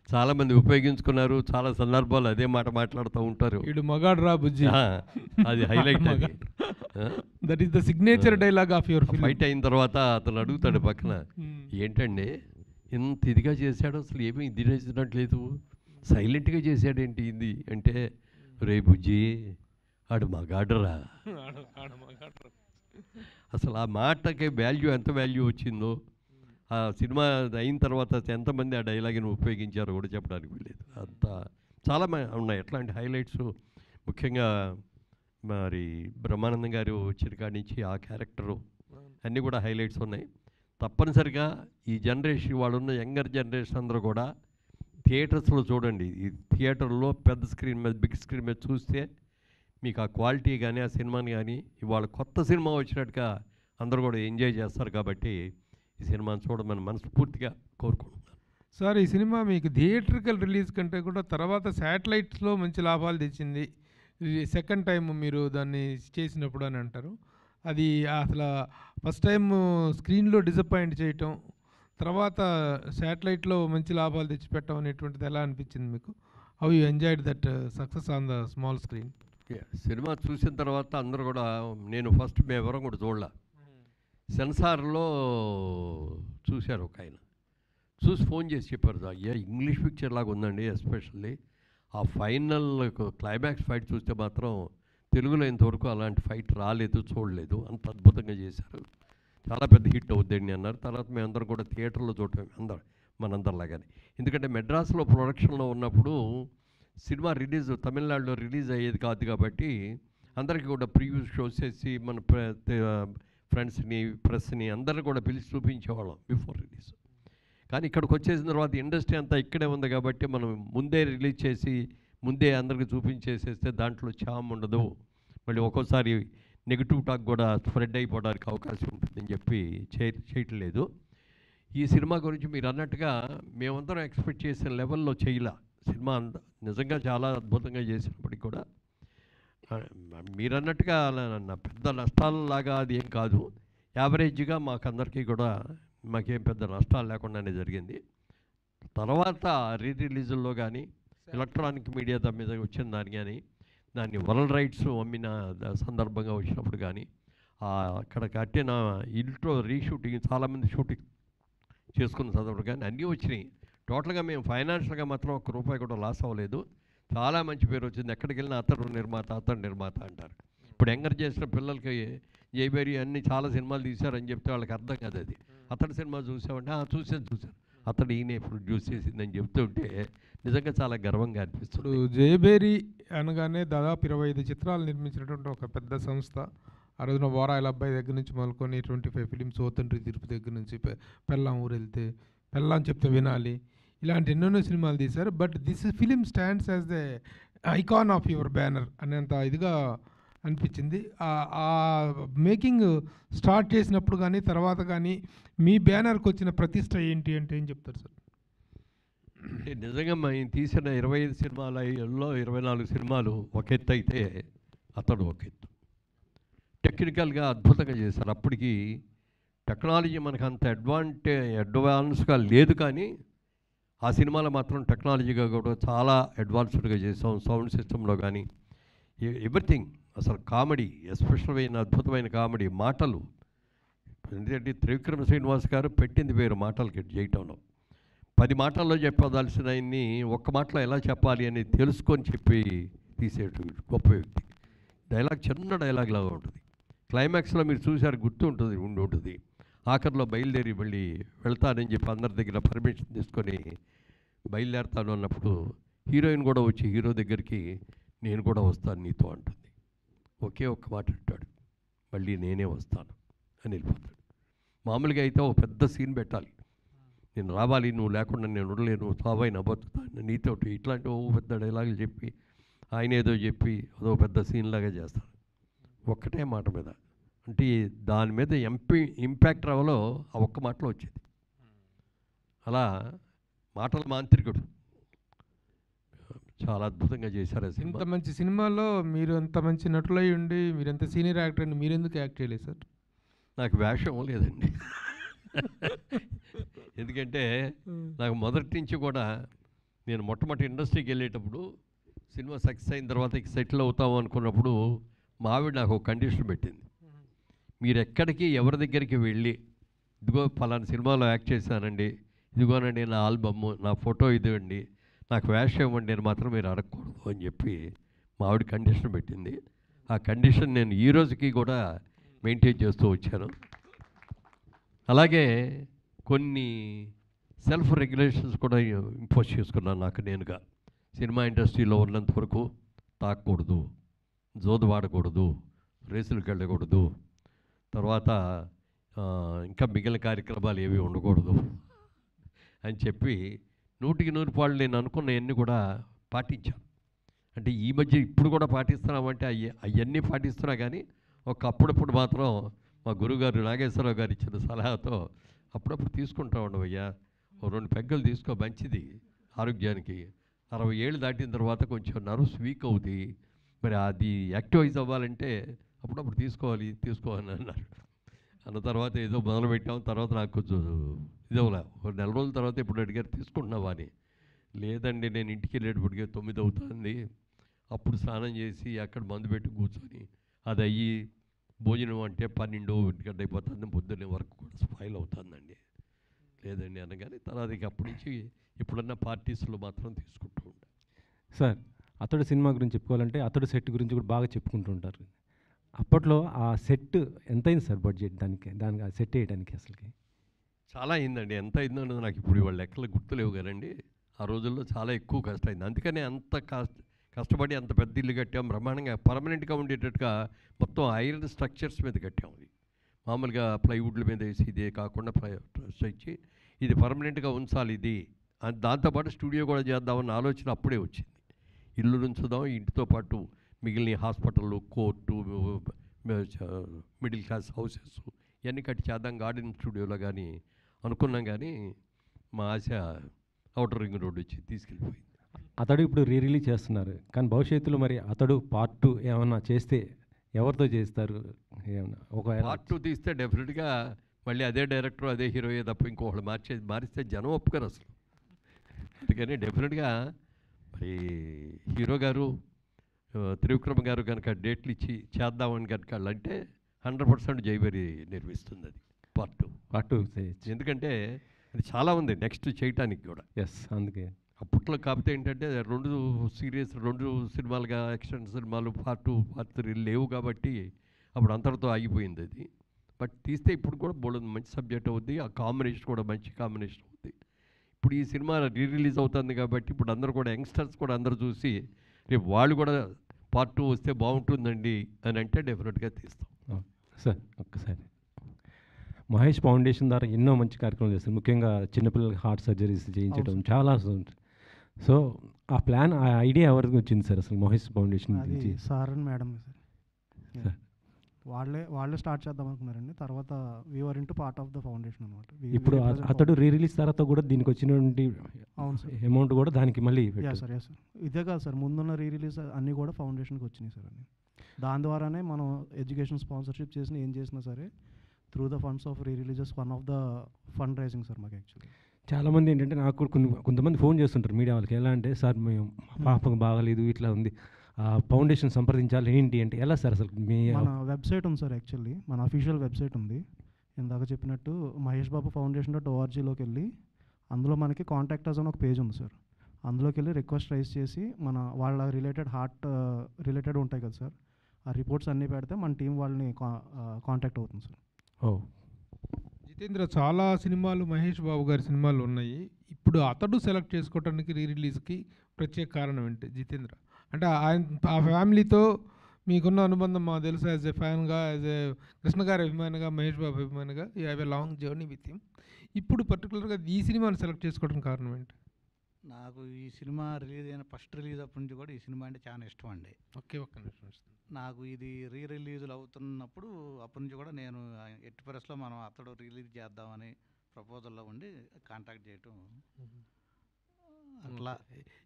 చాలామంది ఉపయోగించుకున్నారు. చాలా సందర్భాలు అదే మాట మాట్లాడుతూ ఉంటారు. ఇడు మగాడు రా బుజ్జి, అది highlight. That is the signature dialogue of your film. Fight అయిన తర్వాత అతను అడుగుతాడు పక్కన, ఏంటండి ఇంత ఇదిగా చేశాడు, అసలు ఏమీ ఇది చేసినట్లేదు, సైలెంట్గా చేశాడేంటి ఇది అంటే, రే బుజ్జి ఆడు మగాడురా. అసలు ఆ మాటకి వాల్యూ ఎంత వాల్యూ వచ్చిందో, ఆ సినిమా అయిన తర్వాత ఎంతమంది ఆ డైలాగ్ని ఉపయోగించారో కూడా చెప్పడానికి లేదు. అంత చాలా ఉన్నాయి ఎట్లాంటి హైలైట్స్. ముఖ్యంగా మరి బ్రహ్మానందం గారు వచ్చిన కాడి నుంచి ఆ క్యారెక్టరు అన్నీ కూడా హైలైట్స్ ఉన్నాయి. తప్పనిసరిగా ఈ జనరేషన్ వాళ్ళు ఉన్న యంగర్ జనరేషన్ అందరూ కూడా థియేటర్స్లో చూడండి. ఈ థియేటర్లో పెద్ద స్క్రీన్ మీద, బిగ్ స్క్రీన్ మీద చూస్తే మీకు ఆ క్వాలిటీ కానీ ఆ సినిమాని కానీ ఇవాళ కొత్త సినిమా వచ్చినట్టుగా అందరూ కూడా ఎంజాయ్ చేస్తారు. కాబట్టి ఈ సినిమాని చూడమని మనస్ఫూర్తిగా కోరుకుంటున్నాను. సార్, ఈ సినిమా మీకు థియేట్రికల్ రిలీజ్ కంటే కూడా తర్వాత శాటిలైట్స్లో మంచి లాభాలు తెచ్చింది. సెకండ్ టైం మీరు దాన్ని చేసినప్పుడు అని అంటారు. అది అసలు ఫస్ట్ టైం స్క్రీన్లో డిసప్పాయింట్ చేయటం, తర్వాత శాటిలైట్లో మంచి లాభాలు తెచ్చిపెట్టడం అనేటువంటిది ఎలా అనిపించింది మీకు? How you enjoyed that success on the small screen? Cinema చూసిన తర్వాత అందరూ కూడా, నేను ఫస్ట్ మేమెవరం కూడా చూడలే, సెన్సార్లో చూశారు ఒక ఆయన, చూసి ఫోన్ చేసి చెప్పారు, అయ్యా ఇంగ్లీష్ పిక్చర్ లాగా ఉందండి, ఎస్పెషల్లీ ఆ ఫైనల్ క్లైమాక్స్ ఫైట్ చూస్తే మాత్రం తెలుగులో ఇంతవరకు అలాంటి ఫైట్ రాలేదు, చూడలేదు, అంత అద్భుతంగా చేశారు, చాలా పెద్ద హిట్ అవుద్దండి అన్నారు. తర్వాత మేమందరం కూడా థియేటర్లో చూడటం మనందరిలాగానే. ఎందుకంటే మెడ్రాస్లో ప్రొడక్షన్లో ఉన్నప్పుడు సినిమా రిలీజ్ తమిళనాడులో రిలీజ్ అయ్యేది కాదు కాబట్టి అందరికీ కూడా ప్రివ్యూ షోస్ చేసి మన ఫ్రెండ్స్ని, ప్రెస్ని అందరిని కూడా పిలిచి చూపించేవాళ్ళం బిఫోర్ రిలీజ్. కానీ ఇక్కడికి వచ్చేసిన తర్వాత ఇండస్ట్రీ అంతా ఇక్కడే ఉంది కాబట్టి మనం ముందే రిలీజ్ చేసి ముందే అందరికీ చూపించేసేస్తే దాంట్లో చామ్ ఉండదు, మళ్ళీ ఒక్కోసారి నెగిటివ్ టాక్ కూడా స్ప్రెడ్ అయిపోవడానికి అవకాశం ఉంటుందని చెప్పి చేయట్లేదు. ఈ సినిమా గురించి మీరు అన్నట్టుగా మేమందరం ఎక్స్పెక్ట్ చేసిన లెవెల్లో చేయలే. సినిమా నిజంగా చాలా అద్భుతంగా చేసినప్పటికీ కూడా మీరు అన్నట్టుగా పెద్ద నష్టాలలాగా అది ఏం కాదు, యావరేజ్గా మాకందరికీ కూడా మాకేం పెద్ద నష్టాలు లేకుండానే జరిగింది. తర్వాత రిలీజుల్లో కానీ ఎలక్ట్రానిక్ మీడియా దాని మీద వచ్చిన దాన్ని కానీ దాన్ని వరల్డ్ రైట్స్ అమ్మిన సందర్భంగా వచ్చినప్పుడు కానీ అక్కడ కట్టిన ఇంట్లో రీషూటింగ్ చాలామంది షూటింగ్ చేసుకున్న సందర్భం కానీ అన్నీ వచ్చినాయి. టోటల్గా మేము ఫైనాన్షియల్గా మాత్రం ఒక్క రూపాయి కూడా లాస్ అవ్వలేదు. చాలా మంచి పేరు వచ్చింది. ఎక్కడికి వెళ్ళినా అతడు నిర్మాత అంటారు. ఇప్పుడు యంగర్ చేసిన పిల్లలకి జైబేరి అన్ని చాలా సినిమాలు తీశారని చెప్తే వాళ్ళకి అర్థం కాదు. అది అతడి సినిమా చూసామంటే చూశాను అతడు ఈయన ప్రొడ్యూస్ చేసిందని చెప్తుంటే నిజంగా చాలా గర్వంగా అనిపిస్తుంది. జయబేరి అనగానే దాదాపు 25 చిత్రాలు నిర్మించినటువంటి ఒక పెద్ద సంస్థ. ఆ రోజున వారాయిల అబ్బాయి దగ్గర నుంచి మొదలుకొని 25 ఫిలిమ్స్, ఓతండ్రి తిరుపతి దగ్గర నుంచి, పెళ్ళాం ఊరు వెళ్తే, పెళ్ళాం చెప్తే వినాలి, ఇలాంటి ఎన్నెన్నో సినిమాలు తీశారు. But this film stands as the icon of your banner అనేంత ఇదిగా అనిపించింది. ఆ మేకింగ్ స్టార్ట్ చేసినప్పుడు కానీ తర్వాత కానీ మీ బ్యానర్కి వచ్చిన ప్రతిష్ట ఏంటి అంటే ఏం చెప్తారు సార్? అంటే నిజంగా మేము తీసిన 25 సినిమాలలో 24 సినిమాలు ఒక ఎత్తు అయితే అతడు ఒక ఎత్తు. టెక్నికల్గా అద్భుతంగా చేశారు. అప్పటికి టెక్నాలజీ మనకు అంత అడ్వాన్స్గా లేదు, కానీ ఆ సినిమాలో మాత్రం టెక్నాలజీగా కూడా చాలా అడ్వాన్స్డ్గా చేసాం. సౌండ్ సిస్టంలో కానీ ఎవ్రీథింగ్. అసలు కామెడీ, ఎస్పెషల్ అద్భుతమైన కామెడీ, మాటలు. ఎందుకంటే త్రివిక్రమ శ్రీనివాస్ గారు పెట్టింది వేరు మాటలకి చేయటంలో. 10 మాటల్లో చెప్పదలసిన ఆయన్ని ఒక్క మాటలో ఎలా చెప్పాలి అని తెలుసుకొని చెప్పి తీసేటు గొప్ప వ్యక్తి. డైలాగ్ చిన్న డైలాగ్ లాగా ఉంటుంది. క్లైమాక్స్లో మీరు చూసారు, గుర్తు ఉంటుంది. ఆఖరిలో బయలుదేరి మళ్ళీ వెళ్తానని చెప్పి అందరి దగ్గర పర్మిషన్ తీసుకొని బయలుదేరుతాను అన్నప్పుడు హీరోయిన్ కూడా వచ్చి హీరో దగ్గరికి నేను కూడా వస్తాను నీతో అంటుంది. ఒకే ఒక్క మాట అంటాడు, మళ్ళీ నేనే వస్తాను అని వెళ్ళిపోతాడు. మామూలుగా అయితే ఒక పెద్ద సీన్ పెట్టాలి, నేను రావాలి, నువ్వు లేకుండా నేను ఉండలేను, సాబాయి నవ్వుతాను నీతోటి, ఇట్లాంటి ఓ పెద్ద డైలాగులు చెప్పి ఆయన ఏదో చెప్పి అదో పెద్ద సీన్ లాగా చేస్తాను ఒక్కటే మాట మీద. అంటే దాని మీద ఇంపాక్ట్ రావాలో ఆ ఒక్క మాటలో వచ్చేది. అలా మాటల మాంత్రికుడు చాలా అద్భుతంగా చేశారు. ఇంత మంచి సినిమాలో మీరు అంత మంచి నటులై ఉండి మీరు ఎంత సీనియర్ యాక్టర్ అని మీరు ఎందుకు యాక్ట్ చేయలేదు సార్? నాకు వేషం లేదండి. ఎందుకంటే నాకు మొదటి నుంచి కూడా నేను మొట్టమొదటి ఇండస్ట్రీకి వెళ్ళేటప్పుడు సినిమా సక్సెస్ అయిన తర్వాత ఇక సెటిల్ అవుతాము అనుకున్నప్పుడు మా ఆవిడ నాకు ఒక కండిషన్ పెట్టింది. మీరు ఎక్కడికి ఎవరి దగ్గరికి వెళ్ళి ఇదిగో ఫలానా సినిమాలో యాక్ట్ చేశానండి, ఇదిగోనండి నా ఆల్బమ్, నా ఫోటో ఇదివ్వండి, నాకు వేషం ఇవ్వండి అని మాత్రం మీరు అడగకూడదు అని చెప్పి మా ఆవిడ కండిషన్ పెట్టింది. ఆ కండిషన్ నేను ఈ రోజుకి కూడా మెయింటైన్ చేస్తూ వచ్చాను. అలాగే కొన్ని సెల్ఫ్ రెగ్యులేషన్స్ కూడా ఇంపోజ్ చేసుకున్నాను నాకు నేనుగా. సినిమా ఇండస్ట్రీలో ఉన్నంత వరకు తాకూడదు, జోదు వాడకూడదు, రేసులకు వెళ్ళకూడదు, తర్వాత ఇంకా మిగిలిన కార్యక్రమాలు ఏవి ఉండకూడదు అని చెప్పి 100కి 100 పాళ్ళు నేను అనుకున్నవన్నీ కూడా పాటించాను. అంటే ఈ మధ్య ఇప్పుడు కూడా పాటిస్తున్నామంటే అవన్నీ పాటిస్తున్నా, కానీ అప్పుడప్పుడు మాత్రం మా గురువుగారు నాగేశ్వరరావు గారు ఇచ్చిన సలహాతో అప్పుడప్పుడు తీసుకుంటా ఉండవయ్యా, ఓ 2 పెగ్గలు తీసుకో, మంచిది ఆరోగ్యానికి. 60 ఏళ్ళు దాటిన తర్వాత కొంచెం నర్వ్స్ వీక్ అవుతాయి, మరి అది యాక్టివైజ్ అవ్వాలంటే అప్పుడప్పుడు తీసుకోవాలని అన్నారు. అన్న తర్వాత ఏదో మొదలుపెట్టాం. తర్వాత నాకు కొంచెం ఇదవలా, ఒక 4 రోజుల తర్వాత ఇప్పుడు అడిగారు తీసుకుంటున్నావా అని. లేదండి, నేను ఇంటికి వెళ్ళేటప్పటికే 9 అవుతుంది, అప్పుడు స్నానం చేసి అక్కడ మందు పెట్టి కూర్చొని అది అయ్యి భోజనం అంటే 12 గంట అయిపోతుంది, పొద్దున్నే వరకు కూడా స్పాయిల్ అవుతుందండి. లేదండి అనగానే తర్వాత ఇక అప్పటి నుంచి ఎప్పుడన్నా పార్టీస్లో మాత్రం తీసుకుంటూ ఉంటాను. సార్, అతడు సినిమా గురించి చెప్పుకోవాలంటే అతడు సెట్ గురించి కూడా బాగా చెప్పుకుంటూ ఉంటారు. అప్పట్లో ఆ సెట్ ఎంత అయింది సార్ బడ్జెట్ దానికి ఆ సెట్ వేయడానికి? అసలుకి చాలా అయిందండి. ఎంత అయిందో నాకు ఇప్పుడు ఇవాళ లెక్కలు గుర్తులేవు కదండి. ఆ రోజుల్లో చాలా ఎక్కువ కష్టమైంది. అందుకనే అంత కష్టపడి అంత పెద్ద ఇల్లు కట్టాం, బ్రహ్మాండంగా పర్మనెంట్గా ఉండేటట్టుగా మొత్తం ఐరన్ స్ట్రక్చర్స్ మీద కట్టాం. అది మామూలుగా ప్లైవుడ్ల మీద వేసి ఇదే కాకుండా ఇచ్చి ఇది పర్మనెంట్గా ఉంచాలి, ఇది దాంతోపాటు స్టూడియో కూడా చేద్దామన్న ఆలోచన అప్పుడే వచ్చింది. ఇల్లు ఉంచుదాం, ఇంటితో పాటు మిగిలిన హాస్పిటళ్ళు, కోర్టు, మిడిల్ క్లాస్ హౌసెస్ ఇవన్నీ కట్టి చేద్దాం గార్డెన్ స్టూడియోలో కానీ అనుకున్నాం. కానీ మా ఆశ అవుటర్ రింగ్ రోడ్ వచ్చి తీసుకెళ్ళిపోయింది. అతడు ఇప్పుడు రిలీజ్ చేస్తున్నారు, కానీ భవిష్యత్తులో మరి అతడు పార్ట్ 2 ఏమన్నా చేస్తే ఎవరితో చేస్తారు? ఏమన్నా ఒకవేళ పార్ట్ 2 తీస్తే డెఫినెట్గా మళ్ళీ అదే డైరెక్టర్ అదే హీరోయే తప్ప ఇంకొకళ్ళు మారిస్తే జనం ఒప్పుకోరు అసలు. అందుకని డెఫినెట్గా మరి హీరో గారు త్రివిక్రమ గారు కనుక డేట్లు ఇచ్చి చేద్దామని కనుక అంటే 100% జైబరి నిర్మిస్తుంది అది పార్ట్ 2. ఎందుకంటే అది చాలా ఉంది నెక్స్ట్ చేయటానికి కూడా. ఎస్, అందుకే అప్పట్లో కాకపోతే ఏంటంటే 2 సినిమాలుగా యాక్షన్ సినిమాలు పార్ట్ 2 పార్ట్ 3 లేవు కాబట్టి అప్పుడు అంతటితో ఆగిపోయింది అది. బట్ తీస్తే ఇప్పుడు కూడా బోల్డ్ మంచి సబ్జెక్ట్ అవుద్ది, ఆ కాంబినేషన్ కూడా మంచి కాంబినేషన్ అవుద్ది. ఇప్పుడు ఈ సినిమా రిలీజ్ అవుతుంది కాబట్టి ఇప్పుడు అందరూ కూడా యంగ్స్టర్స్ కూడా అందరూ చూసి రేపు వాళ్ళు కూడా పార్ట్ 2 వస్తే బాగుంటుందండి అని అంటే డెఫినెట్గా తీస్తాం. సార్ ఒక్కసారి మహేష్ ఫౌండేషన్ ద్వారా ఎన్నో మంచి కార్యక్రమాలు చేస్తారు. ముఖ్యంగా చిన్నపిల్లలకి హార్ట్ సర్జరీస్ చేయించడం చాలా ఉంటుంది. సో ఆ ప్లాన్, ఆ ఐడియా ఎవరికి వచ్చింది సార్ అసలు మహేష్ ఫౌండేషన్ అది నుంచి? సార్ అండ్ మేడం సార్, వాళ్ళే స్టార్ట్ చేద్దాం అనుకున్నారండి. తర్వాత we are into part of the foundation అనమాట. ఇప్పుడు అతడు రీ రిలీజ్ తర్వాత కూడా దీనికి వచ్చినటువంటి అవును సార్, అమౌంట్ కూడా దానికి మళ్ళీ సార్ సార్ ఇదే కాదు సార్, ముందున్న రీ రిలీజ్ అన్నీ కూడా ఫౌండేషన్కి వచ్చినాయి సార్ అన్ని. దాని ద్వారానే మనం ఎడ్యుకేషన్ స్పాన్సర్షిప్ చేసిన ఏం చేసినా సరే through the funds of re releases one of the fund raising sir మాకు యాక్చువల్లీ. చాలామంది ఏంటంటే నాకు కొంతమంది ఫోన్ చేస్తుంటారు మీడియా వాళ్ళకి. ఎలా అంటే సార్ మేము పాపకు బాగాలేదు ఇట్లా ఉంది, ఫౌండేషన్ సంప్రదించాలి ఏంటి అంటే ఎలా సార్ అసలు? మీ మన వెబ్సైట్ ఉంది సార్ యాక్చువల్లీ, మన అఫీషియల్ వెబ్సైట్ ఉంది. ఇందాక చెప్పినట్టు మహేష్ బాబు foundation.org వెళ్ళి అందులో మనకి కాంటాక్ట్ అస్ అని ఒక పేజ్ ఉంది సార్. అందులోకి వెళ్ళి రిక్వెస్ట్ రైజ్ చేసి వాళ్ళ రిలేటెడ్ హార్ట్ రిలేటెడ్ ఉంటాయి కదా సార్, ఆ రిపోర్ట్స్ అన్నీ పెడితే మన టీం వాళ్ళని కాంటాక్ట్ అవుతుంది సార్. ఓ జితేంద్ర, చాలా సినిమాలు మహేష్ బాబు గారి సినిమాలు ఉన్నాయి. ఇప్పుడు అతడు సెలెక్ట్ చేసుకోవడానికి రీ రిలీజ్కి ప్రత్యేక కారణం ఏంటి జితేంద్ర? అంటే ఆ ఫ్యామిలీతో మీకున్న అనుబంధం మాకు తెలుసు. యాజ్ ఎ ఫ్యాన్గా, యాజ్ ఎ కృష్ణ గారి అభిమానిగా, మహేష్ బాబు అభిమానిగా, you have a long journey with him. ఇప్పుడు పర్టికులర్గా ఈ సినిమాని సెలెక్ట్ చేసుకోవడం కారణం ఏంటి? నాకు ఈ సినిమా రిలీజ్ అయిన ఫస్ట్ రిలీజ్ అప్పటి నుంచి కూడా ఈ సినిమా అంటే చాలా ఇష్టం అండి. ఒక్క నిమిషం. నాకు ఇది రీ రిలీజులు అవుతున్నప్పుడు అప్పటి నుంచి కూడా నేను ఎట్టి పరిస్థితుల్లో మనం అతడు రిలీజ్ చేద్దామని ప్రపోజల్లో ఉండి కాంటాక్ట్ చేయటం. అట్లా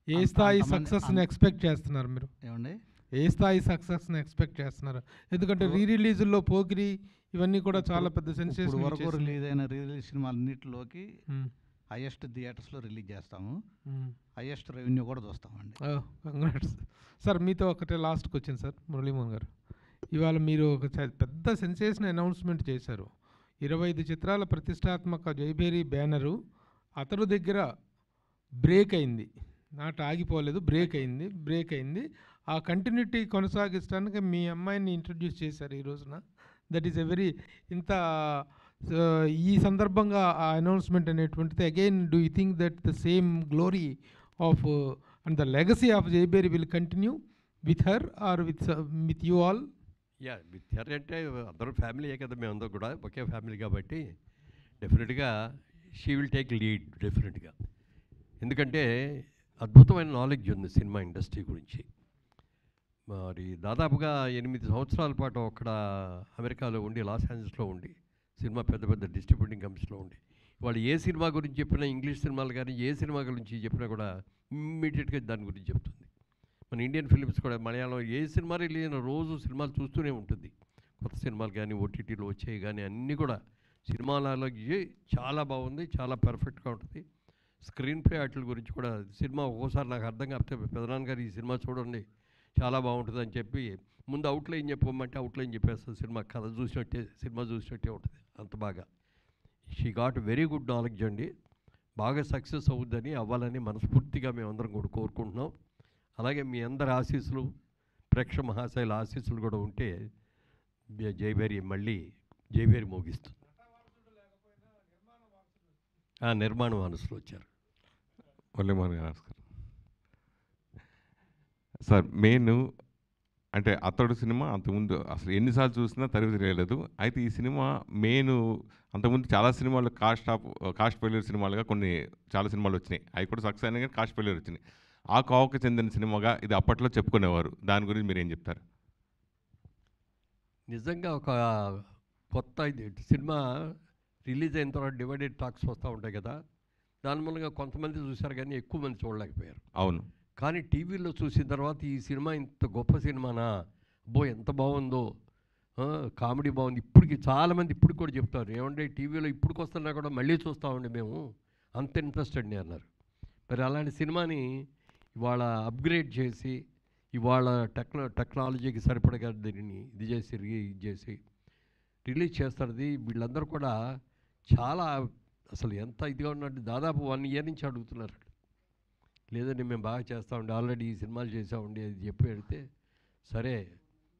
ఏ స్థాయి సక్సెస్ని ఎక్స్పెక్ట్ చేస్తున్నారు మీరు? ఏమండి, ఏ స్థాయి సక్సెస్ని ఎక్స్పెక్ట్ చేస్తున్నారు? ఎందుకంటే రీ రిలీజుల్లో పోకిరి ఇవన్నీ కూడా చాలా పెద్ద సెన్సేషన్ వరకు రిలీజ్ అయిన రీ రిలీజ్ సినిమాలన్నింటిలోకి హైయెస్ట్ థియేటర్స్లో రిలీజ్ చేస్తాము, హైయెస్ట్ రెవెన్యూ కూడా చూస్తామండి. Congrats sir. మీతో ఒకటే లాస్ట్కి వచ్చింది సార్ మురళీమోహన్ గారు. ఇవాళ మీరు ఒక పెద్ద సెన్సేషన్ అనౌన్స్మెంట్ చేశారు. 25 చిత్రాల ప్రతిష్టాత్మక జైభేరి బ్యానరు అతడు దగ్గర బ్రేక్ అయింది, నాట ఆగిపోలేదు, బ్రేక్ అయింది. ఆ కంటిన్యూటీ కొనసాగించడానికి మీ అమ్మాయిని ఇంట్రడ్యూస్ చేశారు ఈ రోజున. దట్ ఈస్ ఎ వెరీ ఇంత ఈ సందర్భంగా ఆ అనౌన్స్మెంట్ అనేటువంటిది again do you think that the same glory of and the legacy of జైబేరి will continue with her or with you all? Yeah, with her అంటే అందరూ ఫ్యామిలీయే కదా, మేమందరూ కూడా ఒకే ఫ్యామిలీ కాబట్టి డెఫినెట్గా షీ విల్ టేక్ లీడ్ డెఫినెట్గా. ఎందుకంటే అద్భుతమైన నాలెడ్జ్ ఉంది సినిమా ఇండస్ట్రీ గురించి. మరి దాదాపుగా 8 సంవత్సరాల పాటు అక్కడ అమెరికాలో ఉండి, లాస్ ఏంజల్స్లో ఉండి, సినిమా పెద్ద పెద్ద డిస్ట్రిబ్యూటింగ్ కంపెనీస్లో ఉండి, వాళ్ళు ఏ సినిమా గురించి చెప్పినా, ఇంగ్లీష్ సినిమాలు కానీ ఏ సినిమా గురించి చెప్పినా కూడా ఇమ్మీడియట్గా దాని గురించి చెప్తుంది. మన ఇండియన్ ఫిలిమ్స్ కూడా మలయాళం ఏ సినిమా రిలీజ్ అయిన రోజు సినిమాలు చూస్తూనే ఉంటుంది. కొత్త సినిమాలు కానీ ఓటీటీలో వచ్చాయి కానీ అన్నీ కూడా సినిమాలలో చాలా బాగుంది, చాలా పర్ఫెక్ట్గా ఉంటుంది. స్క్రీన్ ప్లే వాటి గురించి కూడా సినిమా ఒక్కోసారి నాకు అర్థం కాకపోతే పెదనాన్న గారు ఈ సినిమా చూడండి చాలా బాగుంటుంది అని చెప్పి ముందు అవుట్లైన్ చెప్పమంటే అవుట్లైన్ చెప్పేస్తుంది. సినిమా కథ చూసినట్టే, సినిమా చూసినట్టే ఉంటుంది, అంత బాగా. She got very good knowledge అండి. బాగా సక్సెస్ అవుద్దని, అవ్వాలని మనస్ఫూర్తిగా మేమందరం కూడా కోరుకుంటున్నాం. అలాగే మీ అందరి ఆశీస్సులు, ప్రేక్షక మహాశైల ఆశీస్సులు కూడా ఉంటే జైభేరి మళ్ళీ జైభేరి మోగిస్తుంది. నిర్మాణ వారసులు వచ్చారు. మురళీమోహన్ గారు నమస్కారం సార్. మెయిన్ అంటే అతడు సినిమా అంతకుముందు అసలు ఎన్నిసార్లు చూసినా తరివి తెలియలేదు. అయితే ఈ సినిమా మెయిన్ అంతకుముందు చాలా సినిమాలు కాస్ట్ ఫెయిల్యూర్ సినిమాలుగా కొన్ని చాలా సినిమాలు వచ్చినాయి. అవి కూడా సక్సెస్ అయినా కానీ కాస్ట్ ఫెయిల్యూర్ వచ్చినాయి. ఆ కోవకు చెందిన సినిమాగా ఇది అప్పట్లో చెప్పుకునేవారు. దాని గురించి మీరు ఏం చెప్తారు? నిజంగా ఒక కొత్త సినిమా రిలీజ్ అయిన తర్వాత డివైడెడ్ టాక్స్ వస్తూ ఉంటాయి కదా, దాని మూలంగా కొంతమంది చూశారు కానీ ఎక్కువ మంది చూడలేకపోయారు. అవును. కానీ టీవీలో చూసిన తర్వాత ఈ సినిమా ఇంత గొప్ప సినిమానా, అబ్బో ఎంత బాగుందో, కామెడీ బాగుంది. ఇప్పటికి చాలామంది ఇప్పుడు కూడా చెప్తారు, ఏమంటే టీవీలో ఇప్పటికి వస్తున్నా కూడా మళ్ళీ చూస్తామండి మేము, అంత ఇంట్రెస్ట్ అండి అన్నారు. మరి అలాంటి సినిమాని ఇవాళ అప్గ్రేడ్ చేసి, ఇవాళ టెక్నాలజీకి సరిపడగా దీనిని ఇది చేసి రిలీజ్ చేస్తుంది. వీళ్ళందరూ కూడా చాలా అసలు ఎంత ఇదిగా ఉన్నట్టు దాదాపు 1 year నుంచి అడుగుతున్నారు. లేదండి మేము బాగా చేస్తామండి, ఆల్రెడీ ఈ సినిమాలు చేసామండి అది చెప్పి పెడితే, సరే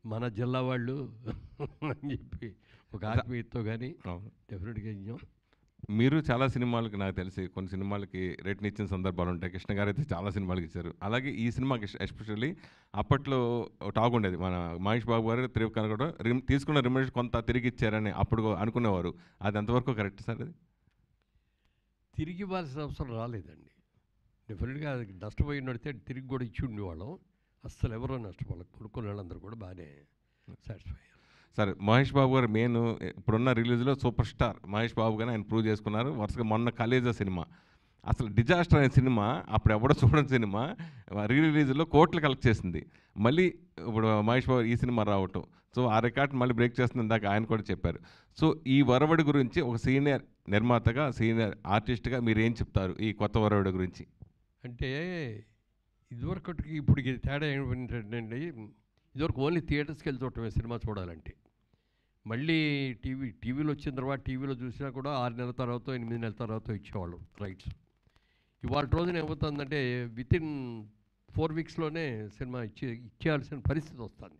మన జిల్లా వాళ్ళు అని చెప్పి ఒక ఆత్మీయతతో కానీ డెఫినెట్గా ఇచ్చాం. మీరు చాలా సినిమాలకి నాకు తెలిసి కొన్ని సినిమాలకి రేట్ని ఇచ్చిన సందర్భాలు ఉంటాయి. కృష్ణ గారు అయితే చాలా సినిమాలకి ఇచ్చారు. అలాగే ఈ సినిమాకి ఎస్పెషల్లీ అప్పట్లో టాక్ ఉండేది, మన మహేష్ బాబు గారు త్రివిక్రమ్ కూడా తీసుకున్న రిమ్యూనరేషన్ కొంత తిరిగి ఇచ్చారని అప్పుడు అనుకునేవారు. అది ఎంతవరకు కరెక్ట్ సార్? అది తిరిగి ఇవ్వాల్సిన అవసరం రాలేదండి. డెఫినెట్గా అది నష్టపోయి నడితే తిరిగి కూడా ఇచ్చి ఉండేవాళ్ళం. అస్సలు ఎవరో నష్టపోవాలి, కొనుక్కునే వాళ్ళందరూ కూడా బాగానే సాటిస్ఫై అయ్యారు. సరే, మహేష్ బాబు గారు మెయిన్ ఇప్పుడున్న రిలీజ్లో సూపర్ స్టార్ మహేష్ బాబు గారు ఆయన ప్రూవ్ చేసుకున్నారు. వరుసగా మొన్న కాలేజా సినిమా అసలు డిజాస్టర్ అయిన సినిమా, అప్పుడు ఎవడో చూడని సినిమా రిలీజ్లో కోట్లు కలెక్ట్ చేసింది. మళ్ళీ ఇప్పుడు మహేష్ బాబు ఈ సినిమా రావటం, సో ఆ రికార్డ్ మళ్ళీ బ్రేక్ చేస్తుంది. ఇందాక ఆయన కూడా చెప్పారు. సో ఈ వరవడి గురించి ఒక సీనియర్ నిర్మాతగా, సీనియర్ ఆర్టిస్ట్గా మీరు ఏం చెప్తారు ఈ కొత్త వరవడి గురించి? అంటే ఇదివరకటికి ఇప్పటికి తేడా ఏంటంటే, ఇదివరకు ఓన్లీ థియేటర్స్కి వెళ్ళి చూడటమే సినిమా చూడాలంటే. మళ్ళీ టీవీలో వచ్చిన తర్వాత టీవీలో చూసినా కూడా 6 నెలల తర్వాత 8 నెలల తర్వాత ఇచ్చేవాళ్ళు రైట్స్. ఇవాళ రోజున ఏమవుతుందంటే వితిన్ 4 వీక్స్లోనే సినిమా ఇచ్చేయాల్సిన పరిస్థితి వస్తుంది.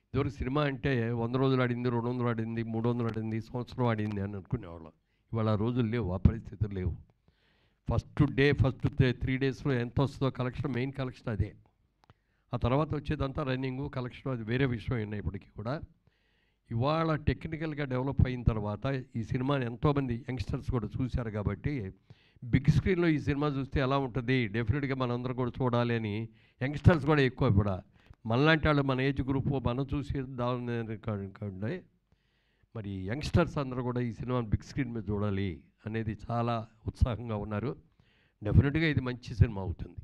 ఇదివరకు సినిమా అంటే 100 రోజులు ఆడింది, 200 ఆడింది, 300 ఆడింది, సంవత్సరం ఆడింది అని అనుకునేవాళ్ళం. ఇవాళ ఆ రోజులు లేవు, ఆ పరిస్థితులు లేవు. ఫస్ట్ 3 డేస్లో ఎంత వస్తుందో కలెక్షన్, మెయిన్ కలెక్షన్ అదే. ఆ తర్వాత వచ్చేదంతా రన్నింగు కలెక్షన్, అది వేరే విషయం అయినా ఇప్పటికీ కూడా. ఇవాళ టెక్నికల్గా డెవలప్ అయిన తర్వాత ఈ సినిమాని ఎంతోమంది యంగ్స్టర్స్ కూడా చూశారు కాబట్టి బిగ్ స్క్రీన్లో ఈ సినిమా చూస్తే ఎలా ఉంటుంది, డెఫినెట్గా మనందరం కూడా చూడాలి అని యంగ్స్టర్స్ కూడా ఎక్కువ. ఇప్పుడు మనలాంటి వాళ్ళు, మన ఏజ్ గ్రూప్ మనం చూసి దాని మరి యంగ్స్టర్స్ అందరూ కూడా ఈ సినిమాని బిగ్ స్క్రీన్ మీద చూడాలి అనేది చాలా ఉత్సాహంగా ఉన్నారు. డెఫినెట్గా ఇది మంచి సినిమా అవుతుంది.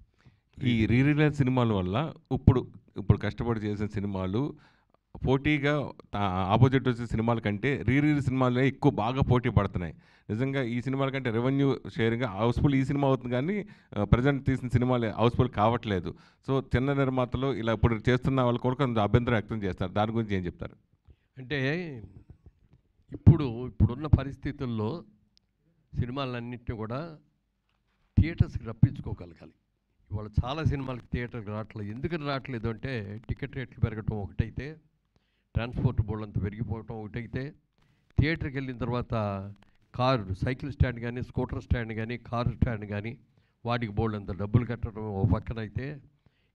ఈ రీరిలీజ్ సినిమాల వల్ల ఇప్పుడు కష్టపడి చేసిన సినిమాలు పోటీగా ఆపోజిట్ వచ్చే సినిమాల కంటే రీరిలీజ్ సినిమాలే ఎక్కువ బాగా పోటీ పడుతున్నాయి. నిజంగా ఈ సినిమాల కంటే రెవెన్యూ షేరింగ్ హౌస్ఫుల్ ఈ సినిమా అవుతుంది, కానీ ప్రజెంట్ తీసిన సినిమాలు హౌస్ఫుల్ కావట్లేదు. సో చిన్న నిర్మాతలు ఇలా ఇప్పుడు చేస్తున్న వాళ్ళు కూడా కొంచెం అభ్యంతరం వ్యక్తం చేస్తారు. దాని గురించి ఏం చెప్తారు? అంటే ఇప్పుడున్న పరిస్థితుల్లో సినిమాలన్నింటినీ కూడా థియేటర్స్కి రప్పించుకోగలగాలి. ఇవాళ చాలా సినిమాలకి థియేటర్కి రావట్లేదు. ఎందుకని రావట్లేదు అంటే టికెట్ రేట్లు పెరగటం ఒకటైతే, ట్రాన్స్పోర్ట్ బోర్డు అంతా పెరిగిపోవటం ఒకటైతే, థియేటర్కి వెళ్ళిన తర్వాత సైకిల్ స్టాండ్ కానీ, స్కూటర్ స్టాండ్ కానీ, కారు స్టాండ్ కానీ వాటికి బోర్డు అంత డబ్బులు కట్టడం ఒక పక్కనైతే,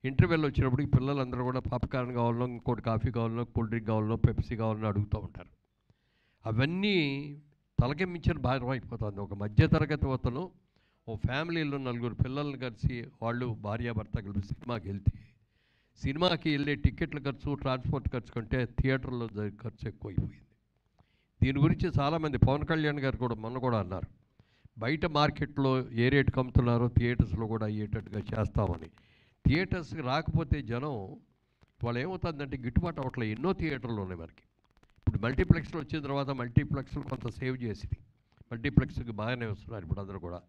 ఇంటర్వెల్ వచ్చినప్పటికి పిల్లలందరూ కూడా పాప్కార్న్ కావాలనో, ఇంకోటి కాఫీ కావాలనో, కూల్ డ్రింక్ కావాలనో, పెప్సీ కావాలనో అడుగుతూ ఉంటారు. అవన్నీ తలకెమ్మించిన భారం అయిపోతుంది. ఒక మధ్యతరగతి అతను ఓ ఫ్యామిలీలో 4 పిల్లల్ని కలిసి వాళ్ళు భార్యాభర్త కలిసి సినిమాకి వెళ్తే, సినిమాకి వెళ్ళే టికెట్ల ఖర్చు, ట్రాన్స్పోర్ట్ ఖర్చు కంటే థియేటర్లో ఖర్చు ఎక్కువైపోయింది. దీని గురించి చాలామంది, పవన్ కళ్యాణ్ గారు కూడా మొన్న కూడా అన్నారు, బయట మార్కెట్లో ఏ రేటుకి అమ్ముతున్నారో థియేటర్స్లో కూడా అయ్యేటట్టుగా చేస్తామని. థియేటర్స్కి రాకపోతే జనం వాళ్ళు ఏమవుతుందంటే గిట్టుబాటు అవ్వట్లేదు. ఎన్నో థియేటర్లు ఉన్నాయి మనకి. ఇప్పుడు మల్టీప్లెక్స్లో వచ్చిన తర్వాత మల్టీప్లెక్స్లు కొంత సేవ్ చేసింది, మల్టీప్లెక్స్కి బాగానే వస్తున్నారు ఇప్పుడు అందరూ కూడా.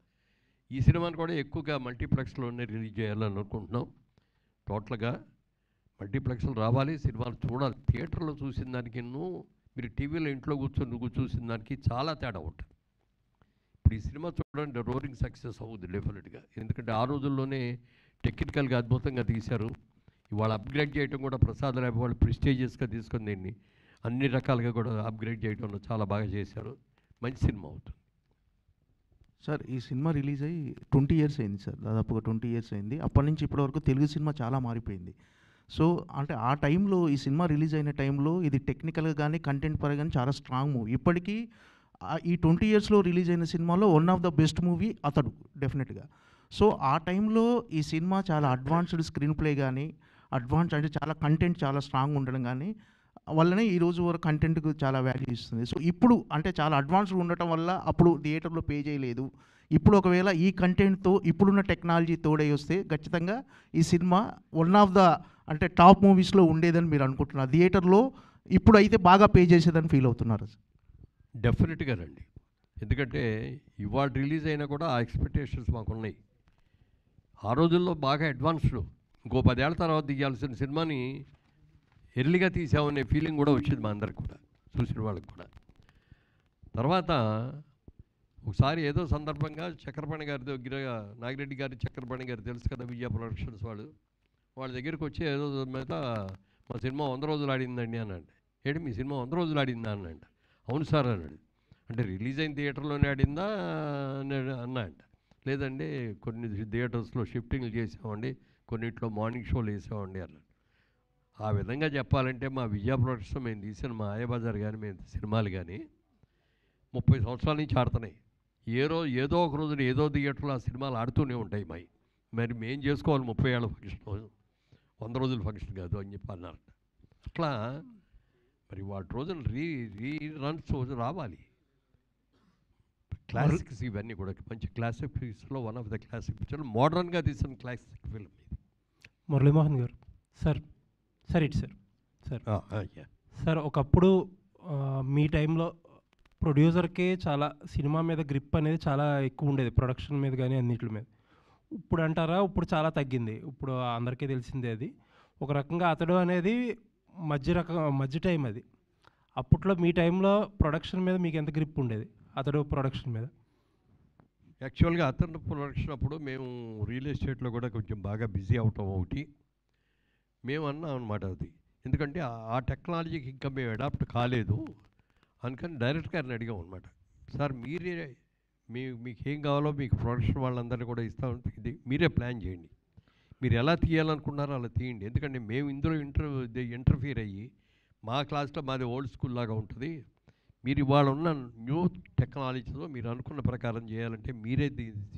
ఈ సినిమాని కూడా ఎక్కువగా మల్టీప్లెక్స్లోనే రిలీజ్ చేయాలని అనుకుంటున్నాం. టోటల్గా మల్టీప్లెక్స్లు రావాలి, సినిమాలు చూడాలి. థియేటర్లో చూసిన దానికి మీరు టీవీలో ఇంట్లో కూర్చొని చూసిన దానికి చాలా తేడా ఉంటుంది. ఇప్పుడు ఈ సినిమా చూడండి, రోరింగ్ సక్సెస్ అవుతుంది డెఫినెట్గా. ఎందుకంటే ఆ రోజుల్లోనే టెక్నికల్గా అద్భుతంగా తీశారు. ఇవాళ అప్గ్రేడ్ చేయడం కూడా ప్రసాద్ ల్యాబ్ వాళ్ళు ప్రెస్టీజియస్గా తీసుకొని దీన్ని అన్ని రకాలుగా కూడా అప్గ్రేడ్ చేయడంలో చాలా బాగా చేశారు. మంచి సినిమా అవుతుంది. సార్, ఈ సినిమా రిలీజ్ అయ్యి 20 ఇయర్స్ అయింది సార్, దాదాపుగా 20 ఇయర్స్ అయింది. అప్పటి నుంచి ఇప్పటివరకు తెలుగు సినిమా చాలా మారిపోయింది. సో అంటే ఆ టైంలో, ఈ సినిమా రిలీజ్ అయిన టైంలో ఇది టెక్నికల్గా కానీ కంటెంట్ పరంగా కానీ చాలా స్ట్రాంగ్ మూవీ. ఇప్పటికీ ఈ 20 ఇయర్స్లో రిలీజ్ అయిన సినిమాలో one of the best movie అతడు డెఫినెట్గా. సో ఆ టైంలో ఈ సినిమా చాలా అడ్వాన్స్డ్ స్క్రీన్ ప్లే కానీ, అంటే చాలా కంటెంట్ చాలా స్ట్రాంగ్ ఉండడం కానీ వల్లనే ఈ రోజు వరకు కంటెంట్కు చాలా వాల్యూ ఇస్తుంది. సో ఇప్పుడు అంటే చాలా అడ్వాన్స్డ్ ఉండటం వల్ల అప్పుడు థియేటర్లో పే చేయలేదు. ఇప్పుడు ఒకవేళ ఈ కంటెంట్తో ఇప్పుడున్న టెక్నాలజీ తోడై వస్తే ఖచ్చితంగా ఈ సినిమా వన్ ఆఫ్ ద అంటే టాప్ మూవీస్లో ఉండేదని మీరు అనుకుంటున్నారు. థియేటర్లో ఇప్పుడు అయితే బాగా పే చేసేదని ఫీల్ అవుతున్నారు. డెఫినెట్గా రండి, ఎందుకంటే ఇవాళ రిలీజ్ అయినా కూడా ఆ ఎక్స్పెక్టేషన్స్ మాకున్నాయి. ఆ రోజుల్లో బాగా అడ్వాన్స్డ్, ఇంకో 10 ఏళ్ల తర్వాత తీయాల్సిన సినిమాని ఎర్లీగా తీసామనే ఫీలింగ్ కూడా వచ్చింది మా అందరికి కూడా, చూసిన వాళ్ళకి కూడా. తర్వాత ఒకసారి ఏదో సందర్భంగా చక్రపాణి గారి దగ్గర, నాగిరెడ్డి గారి చక్రపాణి గారు తెలుసు కదా, విజయ ప్రొడక్షన్స్ వాళ్ళ దగ్గరికి వచ్చి ఏదో మీద మా సినిమా 100 రోజులు ఆడిందండి అన్నాడు. ఏంటి మీ సినిమా 100 రోజులు ఆడిందా అన్నాడు. అవును సార్ అన్నాడు. అంటే రిలీజ్ అయిన థియేటర్లోనే ఆడిందా అన్నా అంట. లేదండి కొన్ని థియేటర్స్లో షిఫ్టింగ్లు చేసామండి, కొన్నిట్లో మార్నింగ్ షోలు వేసామండి అన్నాడు. ఆ విధంగా చెప్పాలంటే మా విజయ ప్రొడక్షన్ మేము తీసిన మా ఆయబజార్ కానీ మేము సినిమాలు కానీ 30 సంవత్సరాల నుంచి ఆడుతున్నాయి. ఏదో ఒక రోజున ఏదో థియేటర్లో ఆ సినిమాలు ఆడుతూనే ఉంటాయి మరి మేము చేసుకోవాలి 30 ఏళ్ళ ఫంక్షన్, 100 రోజుల ఫంక్షన్ కాదు అని చెప్పి అన్నారు. అట్లా మరి వాటి రోజున రీ రన్స్ రావాలి. క్లాసిక్స్ ఇవన్నీ కూడా మంచి క్లాసిక్ ఫిల్మ్స్లో one of the classic picture, మోడర్న్గా తీసిన క్లాసిక్ ఫిల్మ్ ఇది. మురళీమోహన్ గారు సార్ సార్ ఒకప్పుడు మీ టైంలో ప్రొడ్యూసర్కి చాలా సినిమా మీద గ్రిప్ అనేది చాలా ఎక్కువ ఉండేది, ప్రొడక్షన్ మీద కానీ అన్నిటి మీద. ఇప్పుడు అంటారా ఇప్పుడు చాలా తగ్గింది, ఇప్పుడు అందరికీ తెలిసిందే. అది ఒక రకంగా అతడు అనేది మధ్య టైం అది. అప్పట్లో మీ టైంలో ప్రొడక్షన్ మీద మీకు ఎంత గ్రిప్ ఉండేది అతడు ప్రొడక్షన్ మీద? యాక్చువల్గా అతను ప్రొడక్షన్ అప్పుడు మేము రియల్ ఎస్టేట్లో కూడా కొంచెం బాగా బిజీ అవటం ఒకటి మేము అన్నాం అనమాట. అది ఎందుకంటే ఆ టెక్నాలజీకి ఇంకా మేము అడాప్ట్ కాలేదు అందుకని డైరెక్ట్ గారిని అడిగాం అనమాట. సార్ మీకు ఏం కావాలో మీకు ప్రొడక్షన్ వాళ్ళందరినీ కూడా ఇస్తాం, ఇది మీరే ప్లాన్ చేయండి, మీరు ఎలా తీయాలనుకున్నారో అలా తీయండి. ఎందుకంటే మేము ఇందులో ఇంటర్ఫియర్ అయ్యి మా క్లాస్లో మాది ఓల్డ్ స్కూల్ లాగా ఉంటుంది, మీరు ఇవాళ ఉన్న న్యూ టెక్నాలజీతో మీరు అనుకున్న ప్రకారం చేయాలంటే మీరే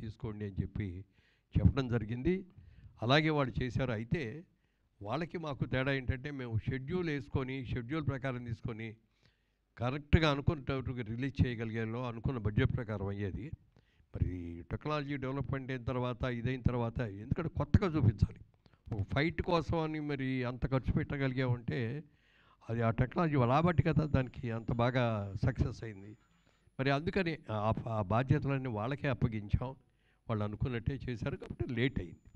తీసుకోండి అని చెప్పి చెప్పడం జరిగింది. అలాగే వాళ్ళు చేశారు. అయితే వాళ్ళకి మాకు తేడా ఏంటంటే మేము షెడ్యూల్ ప్రకారం తీసుకొని కరెక్ట్గా అనుకున్న రిలీజ్ చేయగలిగేలో అనుకున్న బడ్జెట్ ప్రకారం అయ్యేది. మరి టెక్నాలజీ డెవలప్మెంట్ అయిన తర్వాత ఇదైన తర్వాత ఎందుకంటే కొత్తగా చూపించాలి, ఒక ఫైట్ కోసం అని మరి అంత ఖర్చు పెట్టగలిగామంటే అది ఆ టెక్నాలజీ రాబట్టి కదా దానికి అంత బాగా సక్సెస్ అయింది. మరి అందుకని ఆ బాధ్యతలన్నీ వాళ్ళకే అప్పగించాం, వాళ్ళు అనుకున్నట్టే చేశారు కాబట్టి లేట్ అయింది.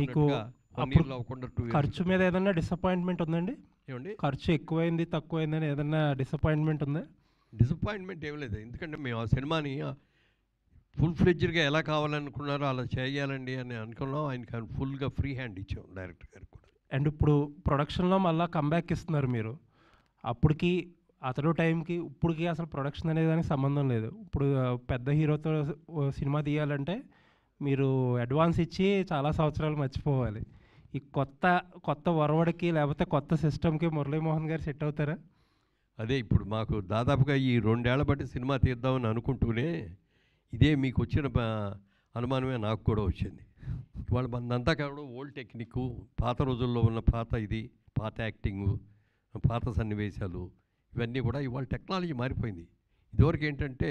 మీకు ఖర్చు మీద ఏదైనా డిసప్పాయింట్మెంట్ ఉందండి? ఏమండి ఖర్చు ఎక్కువైంది తక్కువైందని ఏదైనా డిసప్పాయింట్మెంట్ ఉందా? డిసప్పాయింట్మెంట్ ఏం లేదు, ఎందుకంటే మేము ఆ సినిమాని ఫుల్ ఫ్లెడ్జ్డ్గా ఎలా కావాలనుకున్నారో అలా చేయాలండి అని అనుకున్నాం. ఆయనకి ఫుల్గా ఫ్రీ హ్యాండ్ ఇచ్చాం డైరెక్టర్ గారికి కూడా. అండ్ ఇప్పుడు ప్రొడక్షన్లో మళ్ళీ కంబ్యాక్ ఇస్తున్నారు మీరు. అప్పటికి అతడు టైంకి ఇప్పటికి అసలు ప్రొడక్షన్ అనేది దానికి సంబంధం లేదు. ఇప్పుడు పెద్ద హీరోతో సినిమా తీయాలంటే మీరు అడ్వాన్స్ ఇచ్చి చాలా సంవత్సరాలు మర్చిపోవాలి. ఈ కొత్త వరవడికి లేకపోతే కొత్త సిస్టమ్కి మురళీమోహన్ గారు సెట్ అవుతారా? అదే ఇప్పుడు మాకు దాదాపుగా ఈ 2 ఏళ్ల బట్టి సినిమా తీద్దామని అనుకుంటూనే ఇదే మీకు వచ్చిన అనుమానమే నాకు కూడా వచ్చింది. ఇవాళ మనంతా కావడం ఓల్డ్ టెక్నిక్, పాత రోజుల్లో ఉన్న పాత యాక్టింగు, పాత సన్నివేశాలు ఇవన్నీ కూడా ఇవాళ టెక్నాలజీ మారిపోయింది. ఇదివరకు ఏంటంటే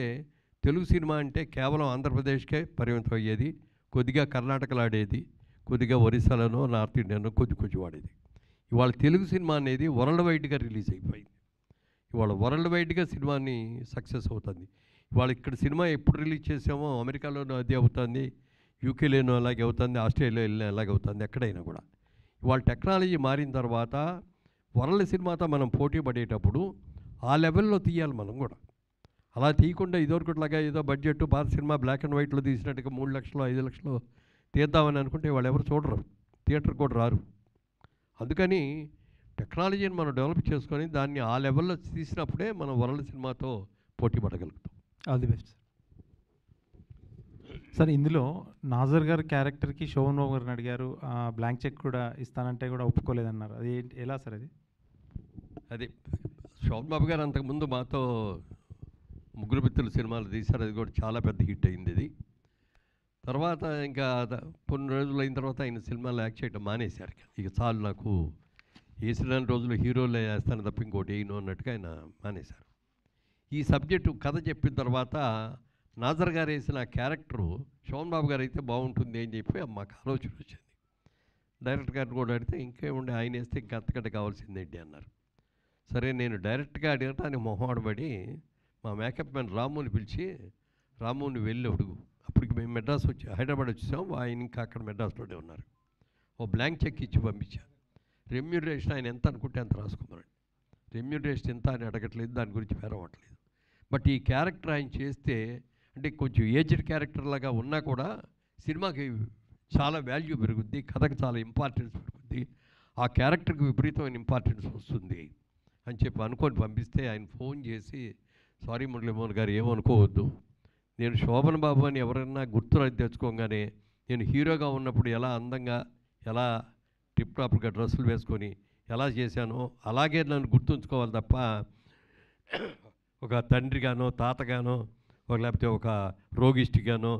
తెలుగు సినిమా అంటే కేవలం ఆంధ్రప్రదేశ్కే పరిమితం అయ్యేది, కొద్దిగా కర్ణాటకలో ఆడేది, కొద్దిగా ఒరిస్సాలోనో నార్త్ ఇండియాలో కొంచెం ఆడేది. ఇవాళ తెలుగు సినిమా అనేది వరల్డ్ వైడ్గా రిలీజ్ అయిపోయింది. ఇవాళ వరల్డ్ వైడ్గా సినిమాని సక్సెస్ అవుతుంది. ఇవాళ ఇక్కడ సినిమా ఎప్పుడు రిలీజ్ చేసామో అమెరికాలోనూ అదే అవుతుంది, యూకేలోనూ అలాగే అవుతుంది, ఆస్ట్రేలియా వెళ్ళినా అలాగే అవుతుంది, ఎక్కడైనా కూడా. ఇవాళ టెక్నాలజీ మారిన తర్వాత వరల్డ్ సినిమాతో మనం పోటీ పడేటప్పుడు ఆ లెవెల్లో తీయాలి మనం కూడా. అలా తీయకుండా ఇదివరకులాగా ఏదో బడ్జెట్ పాత సినిమా బ్లాక్ అండ్ వైట్లో తీసినట్టుగా 3 లక్షలు 5 లక్షలు తీద్దామని అనుకుంటే వాళ్ళు ఎవరు చూడరు, థియేటర్ కూడా రారు. అందుకని టెక్నాలజీని మనం డెవలప్ చేసుకొని దాన్ని ఆ లెవెల్లో తీసినప్పుడే మనం వరల్డ్ సినిమాతో పోటీ పడగలుగుతాం. All the best sir. ఇందులో నాజర్ గారి క్యారెక్టర్కి శోభన్ బాబు గారిని అడిగారు, బ్లాంక్ చెక్ కూడా ఇస్తానంటే కూడా ఒప్పుకోలేదన్నారు. అది ఎలా సార్? అది శోభన్ బాబు గారు అంతకుముందు మాతో ముగ్గురు మిత్రులు సినిమాలు తీశారు, అది కూడా చాలా పెద్ద హిట్ అయింది. ఇది తర్వాత ఇంకా కొన్ని రోజులు అయిన తర్వాత ఆయన సినిమాలు యాక్ట్ చేయడం మానేశారు. ఇక చాలు నాకు వేసిన రోజులు హీరోలు వేస్తాను తప్ప ఇంకోటి వేయను అన్నట్టుగా ఆయన మానేశారు. ఈ సబ్జెక్టు కథ చెప్పిన తర్వాత నాజర్ గారు వేసిన క్యారెక్టరు శోభన్ బాబు గారు అయితే బాగుంటుంది అని చెప్పి మాకు ఆలోచన వచ్చింది. డైరెక్టర్ గారిని కూడా అడిగితే ఇంకేముండి ఆయన వేస్తే ఇంకా అంతకంటే కావాల్సిందేంటి అన్నారు. సరే నేను డైరెక్ట్గా అడగటానికి మొహమాటపడి మా మేకప్ మ్యాన్ రాముని పిలిచి, రాముని వెళ్ళి అడుగు, అప్పటికి మేము మెడ్రాస్ హైదరాబాద్ వచ్చేసాం, ఆయన ఇంకా అక్కడ మెడ్రాస్లోనే ఉన్నారు. ఓ బ్లాంక్ చెక్ ఇచ్చి పంపించాను. రెమ్యూనరేషన్ ఆయన ఎంత అనుకుంటే అంత రాసుకోమనండి, రెమ్యూనరేషన్ ఎంత అని అడగట్లేదు, దాని గురించి పేరవట్లేదు. బట్ ఈ క్యారెక్టర్ ఆయన చేస్తే అంటే కొంచెం ఏజ్డ్ క్యారెక్టర్ లాగా ఉన్నా కూడా సినిమాకి చాలా వాల్యూ పెరుగుద్ది, కథకు చాలా ఇంపార్టెన్స్ పెరుగుద్ది, ఆ క్యారెక్టర్కి విపరీతమైన ఇంపార్టెన్స్ వస్తుంది అని చెప్పి అనుకొని పంపిస్తే ఆయన ఫోన్ చేసి, సారీ మురళీమోహన్ గారు ఏమనుకోవద్దు, నేను శోభన్ బాబు అని ఎవరైనా గుర్తు తెచ్చుకోగానే నేను హీరోగా ఉన్నప్పుడు ఎలా అందంగా, ఎలా టిప్ టాప్గా డ్రెస్సులు వేసుకొని ఎలా చేశానో అలాగే నన్ను గుర్తుంచుకోవాలి తప్ప ఒక తండ్రిగానో తాతగానో లేకపోతే ఒక రోగిష్టిగానో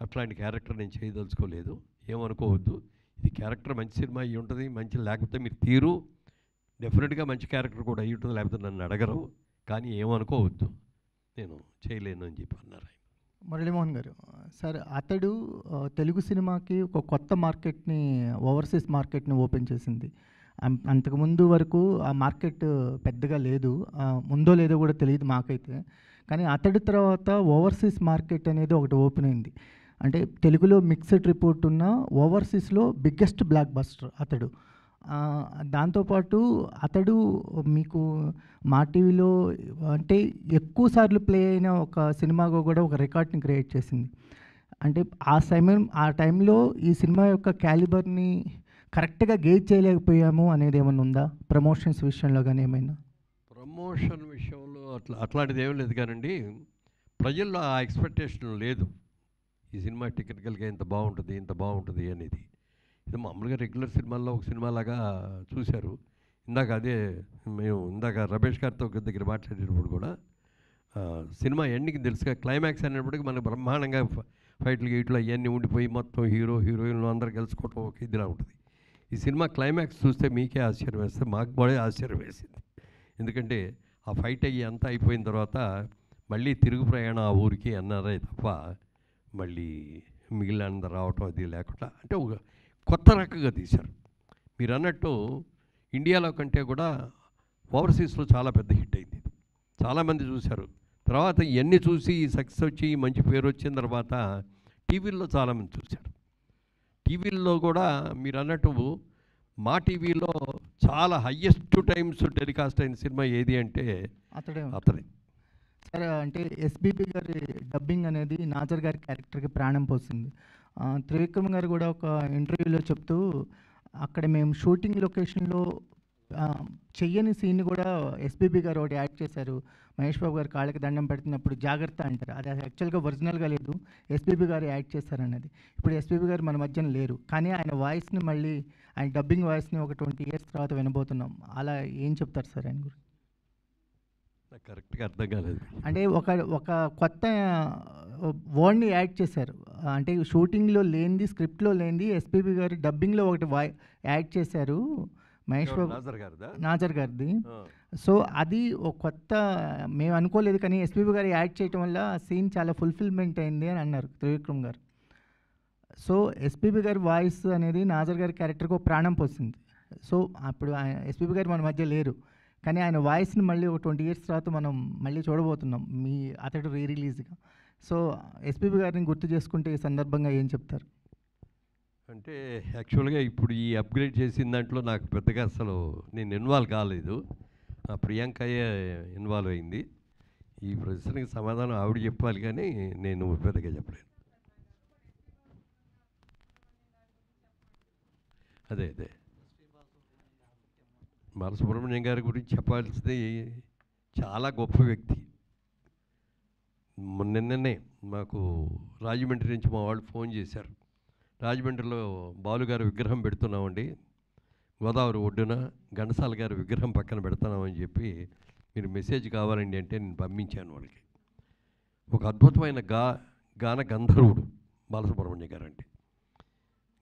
అట్లాంటి క్యారెక్టర్ నేను చేయదలుచుకోలేదు. ఏమనుకోవద్దు, ఇది క్యారెక్టర్ మంచి సినిమా అయ్యి ఉంటుంది, మంచి లేకపోతే మీరు తీరు డెఫినెట్గా మంచి క్యారెక్టర్ కూడా అయ్యి ఉంటుంది, లేకపోతే నన్ను అడగరు. కానీ ఏమనుకోవద్దు, నేను చేయలేను అని చెప్పి అన్నారు ఆయన. మురళీమోహన్ గారు, సార్ అతడు తెలుగు సినిమాకి ఒక కొత్త మార్కెట్ని, ఓవర్సీస్ మార్కెట్ని ఓపెన్ చేసింది. అంతకుముందు వరకు ఆ మార్కెట్ పెద్దగా లేదు, ఉందో లేదో కూడా తెలియదు మాకైతే. కానీ అతడి తర్వాత ఓవర్సీస్ మార్కెట్ అనేది ఒకటి ఓపెన్ అయింది. అంటే తెలుగులో మిక్స్డ్ రిపోర్ట్ ఉన్న ఓవర్సీస్లో బిగ్గెస్ట్ బ్లాక్ బస్టర్ అతడు. దాంతోపాటు అతడు మీకు మా టీవీలో అంటే ఎక్కువ సార్లు ప్లే అయిన ఒక సినిమాగా కూడా ఒక రికార్డ్ని క్రియేట్ చేసింది. అంటే ఆ టైంలో ఈ సినిమా యొక్క క్యాలిబర్ని కరెక్ట్గా గేజ్ చేయలేకపోయాము అనేది ఏమైనా ఉందా ప్రమోషన్స్ విషయంలో కానీ? ఏమైనా ప్రమోషన్ విషయంలో అట్లాంటిది ఏమీ లేదు కానండి, ప్రజల్లో ఆ ఎక్స్పెక్టేషన్ లేదు ఈ సినిమా టెక్నికల్గా ఇంత బాగుంటుంది అనేది. ఇది మామూలుగా రెగ్యులర్ సినిమాల్లో ఒక సినిమాలాగా చూశారు. ఇందాక రమేష్ గారితో దగ్గర మాట్లాడేటప్పుడు కూడా సినిమా ఎండింగ్ తెలుసుగా, క్లైమాక్స్ అనేప్పటికీ మనకు బ్రహ్మాండంగా ఫైట్లు గీట్లు అవన్నీ ఉండిపోయి మొత్తం హీరోయిన్లు అందరూ గెలుచుకోవటం ఒక ఇదిలా ఉంటుంది. ఈ సినిమా క్లైమాక్స్ చూస్తే మీకే ఆశ్చర్యం వేస్తే మాకు కూడా ఆశ్చర్యం వేసింది. ఎందుకంటే ఆ ఫైట్ అయ్యి అంతా అయిపోయిన తర్వాత మళ్ళీ తిరుగు ప్రయాణం ఆ ఊరికి అన్నారే తప్ప మళ్ళీ మిగిలినంత రావటం అది లేకుండా అంటే ఒక కొత్త రకంగా తీశారు. మీరు అన్నట్టు ఇండియాలో కంటే కూడా ఓవర్సీస్లో చాలా పెద్ద హిట్ అయింది, చాలామంది చూశారు. తర్వాత ఇవన్నీ చూసి సక్సెస్ వచ్చి మంచి పేరు వచ్చిన తర్వాత టీవీల్లో చాలామంది చూశారు. టీవీల్లో కూడా మీరు అన్నట్టు మా టీవీలో చాలా హయ్యెస్ట్ టైమ్స్ టెలికాస్ట్ అయిన సినిమా ఏది అంటే అతడే. సరే, అంటే ఎస్బీబీ గారి డబ్బింగ్ అనేది నాజర్ గారి క్యారెక్టర్కి ప్రాణం పోసింది. త్రివిక్రమ్ గారు కూడా ఒక ఇంటర్వ్యూలో చెప్తూ అక్కడ మేము షూటింగ్ లొకేషన్లో చెయ్యని సీన్ కూడా ఎస్బీబీ గారు ఒకటి యాడ్ చేశారు. మహేష్ బాబు గారు కాళ్ళకి దండం పెడుతున్నప్పుడు జాగ్రత్త అంటారు, అది యాక్చువల్గా ఒరిజినల్గా లేదు, ఎస్బీబీ గారు యాడ్ చేశారన్నది. ఇప్పుడు ఎస్బీబీ గారు మన మధ్యన లేరు, కానీ ఆయన వాయిస్ని మళ్ళీ ఆయన డబ్బింగ్ వాయిస్ని ఒక 20 years తర్వాత వినబోతున్నాం. అలా ఏం చెప్తారు సార్ ఆయన గురించి? కరెక్ట్గా అర్థం కాలేదు. అంటే ఒక కొత్త వర్డ్ని యాడ్ చేశారు, అంటే షూటింగ్లో లేనిది, స్క్రిప్ట్లో లేనిది ఎస్పీబీ గారు డబ్బింగ్లో ఒకటి యాడ్ చేశారు మహేష్ బాబు నాజర్ గారిది. సో అది ఒక కొత్త, మేము అనుకోలేదు, కానీ ఎస్పీబీ గారు యాడ్ చేయటం వల్ల సీన్ చాలా ఫుల్ఫిల్మెంట్ అయింది అని అన్నారు త్రివిక్రమ్ గారు. సో ఎస్పీబీ గారి వాయిస్ అనేది నాజర్ గారి క్యారెక్టర్కి ఒక ప్రాణం పోసింది. సో అప్పుడు ఎస్పీబీ గారు మన మధ్య లేరు, కానీ ఆయన వాయిస్ని మళ్ళీ ఒక 20 years తర్వాత మనం మళ్ళీ చూడబోతున్నాం అతడు రిలీజ్గా. సో ఎస్పీబీ గారిని గుర్తు చేసుకుంటే ఈ సందర్భంగా ఏం చెప్తారు? అంటే యాక్చువల్గా ఇప్పుడు ఈ అప్గ్రేడ్ చేసిన దాంట్లో నాకు పెద్దగా అసలు నేను ఇన్వాల్వ్ కాలేదు, ప్రియాంకయే ఇన్వాల్వ్ అయింది. ఈ ప్రశ్నకి సమాధానం ఆవిడ చెప్పాలి, కానీ నేను పెద్దగా చెప్పలేను. అదే బాలసుబ్రహ్మణ్యం గారి గురించి చెప్పాల్సింది, చాలా గొప్ప వ్యక్తి. నిన్ననే మాకు రాజమండ్రి నుంచి మా వాళ్ళు ఫోన్ చేశారు, రాజమండ్రిలో బాలుగారి విగ్రహం పెడుతున్నామండి, గోదావరి ఒడ్డున ఘంటసాల గారి విగ్రహం పక్కన పెడుతున్నామని చెప్పి మీరు మెసేజ్ కావాలండి అంటే నేను పంపించాను వాళ్ళకి. ఒక అద్భుతమైన గాన గంధర్వుడు బాలసుబ్రహ్మణ్యం గారు. అంటే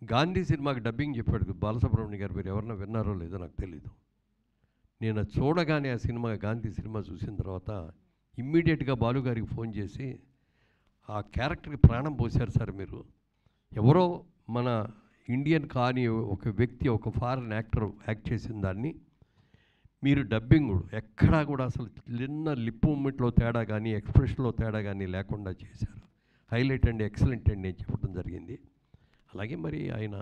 గాంధీ సినిమాకి డబ్బింగ్ చెప్పాడు బాలసుబ్రహ్మణ్యం గారు, మీరు ఎవరన్నా విన్నారో లేదో నాకు తెలీదు. నేను చూడగానే ఆ సినిమా, గాంధీ సినిమా చూసిన తర్వాత ఇమ్మీడియట్గా బాలుగారికి ఫోన్ చేసి, ఆ క్యారెక్టర్కి ప్రాణం పోశారు సార్ మీరు, ఎవరో మన ఇండియన్ కానీ ఒక వ్యక్తి, ఒక ఫారిన్ యాక్టర్ యాక్ట్ చేసిన దాన్ని మీరు డబ్బింగ్ ఎక్కడా కూడా అసలు చిన్న లిప్ మూమెంట్లో తేడా కానీ ఎక్స్ప్రెషన్లో తేడా కానీ లేకుండా చేశారు, హైలైట్ అండి, ఎక్సలెంట్ అండి అని చెప్పడం జరిగింది. అలాగే మరి ఆయన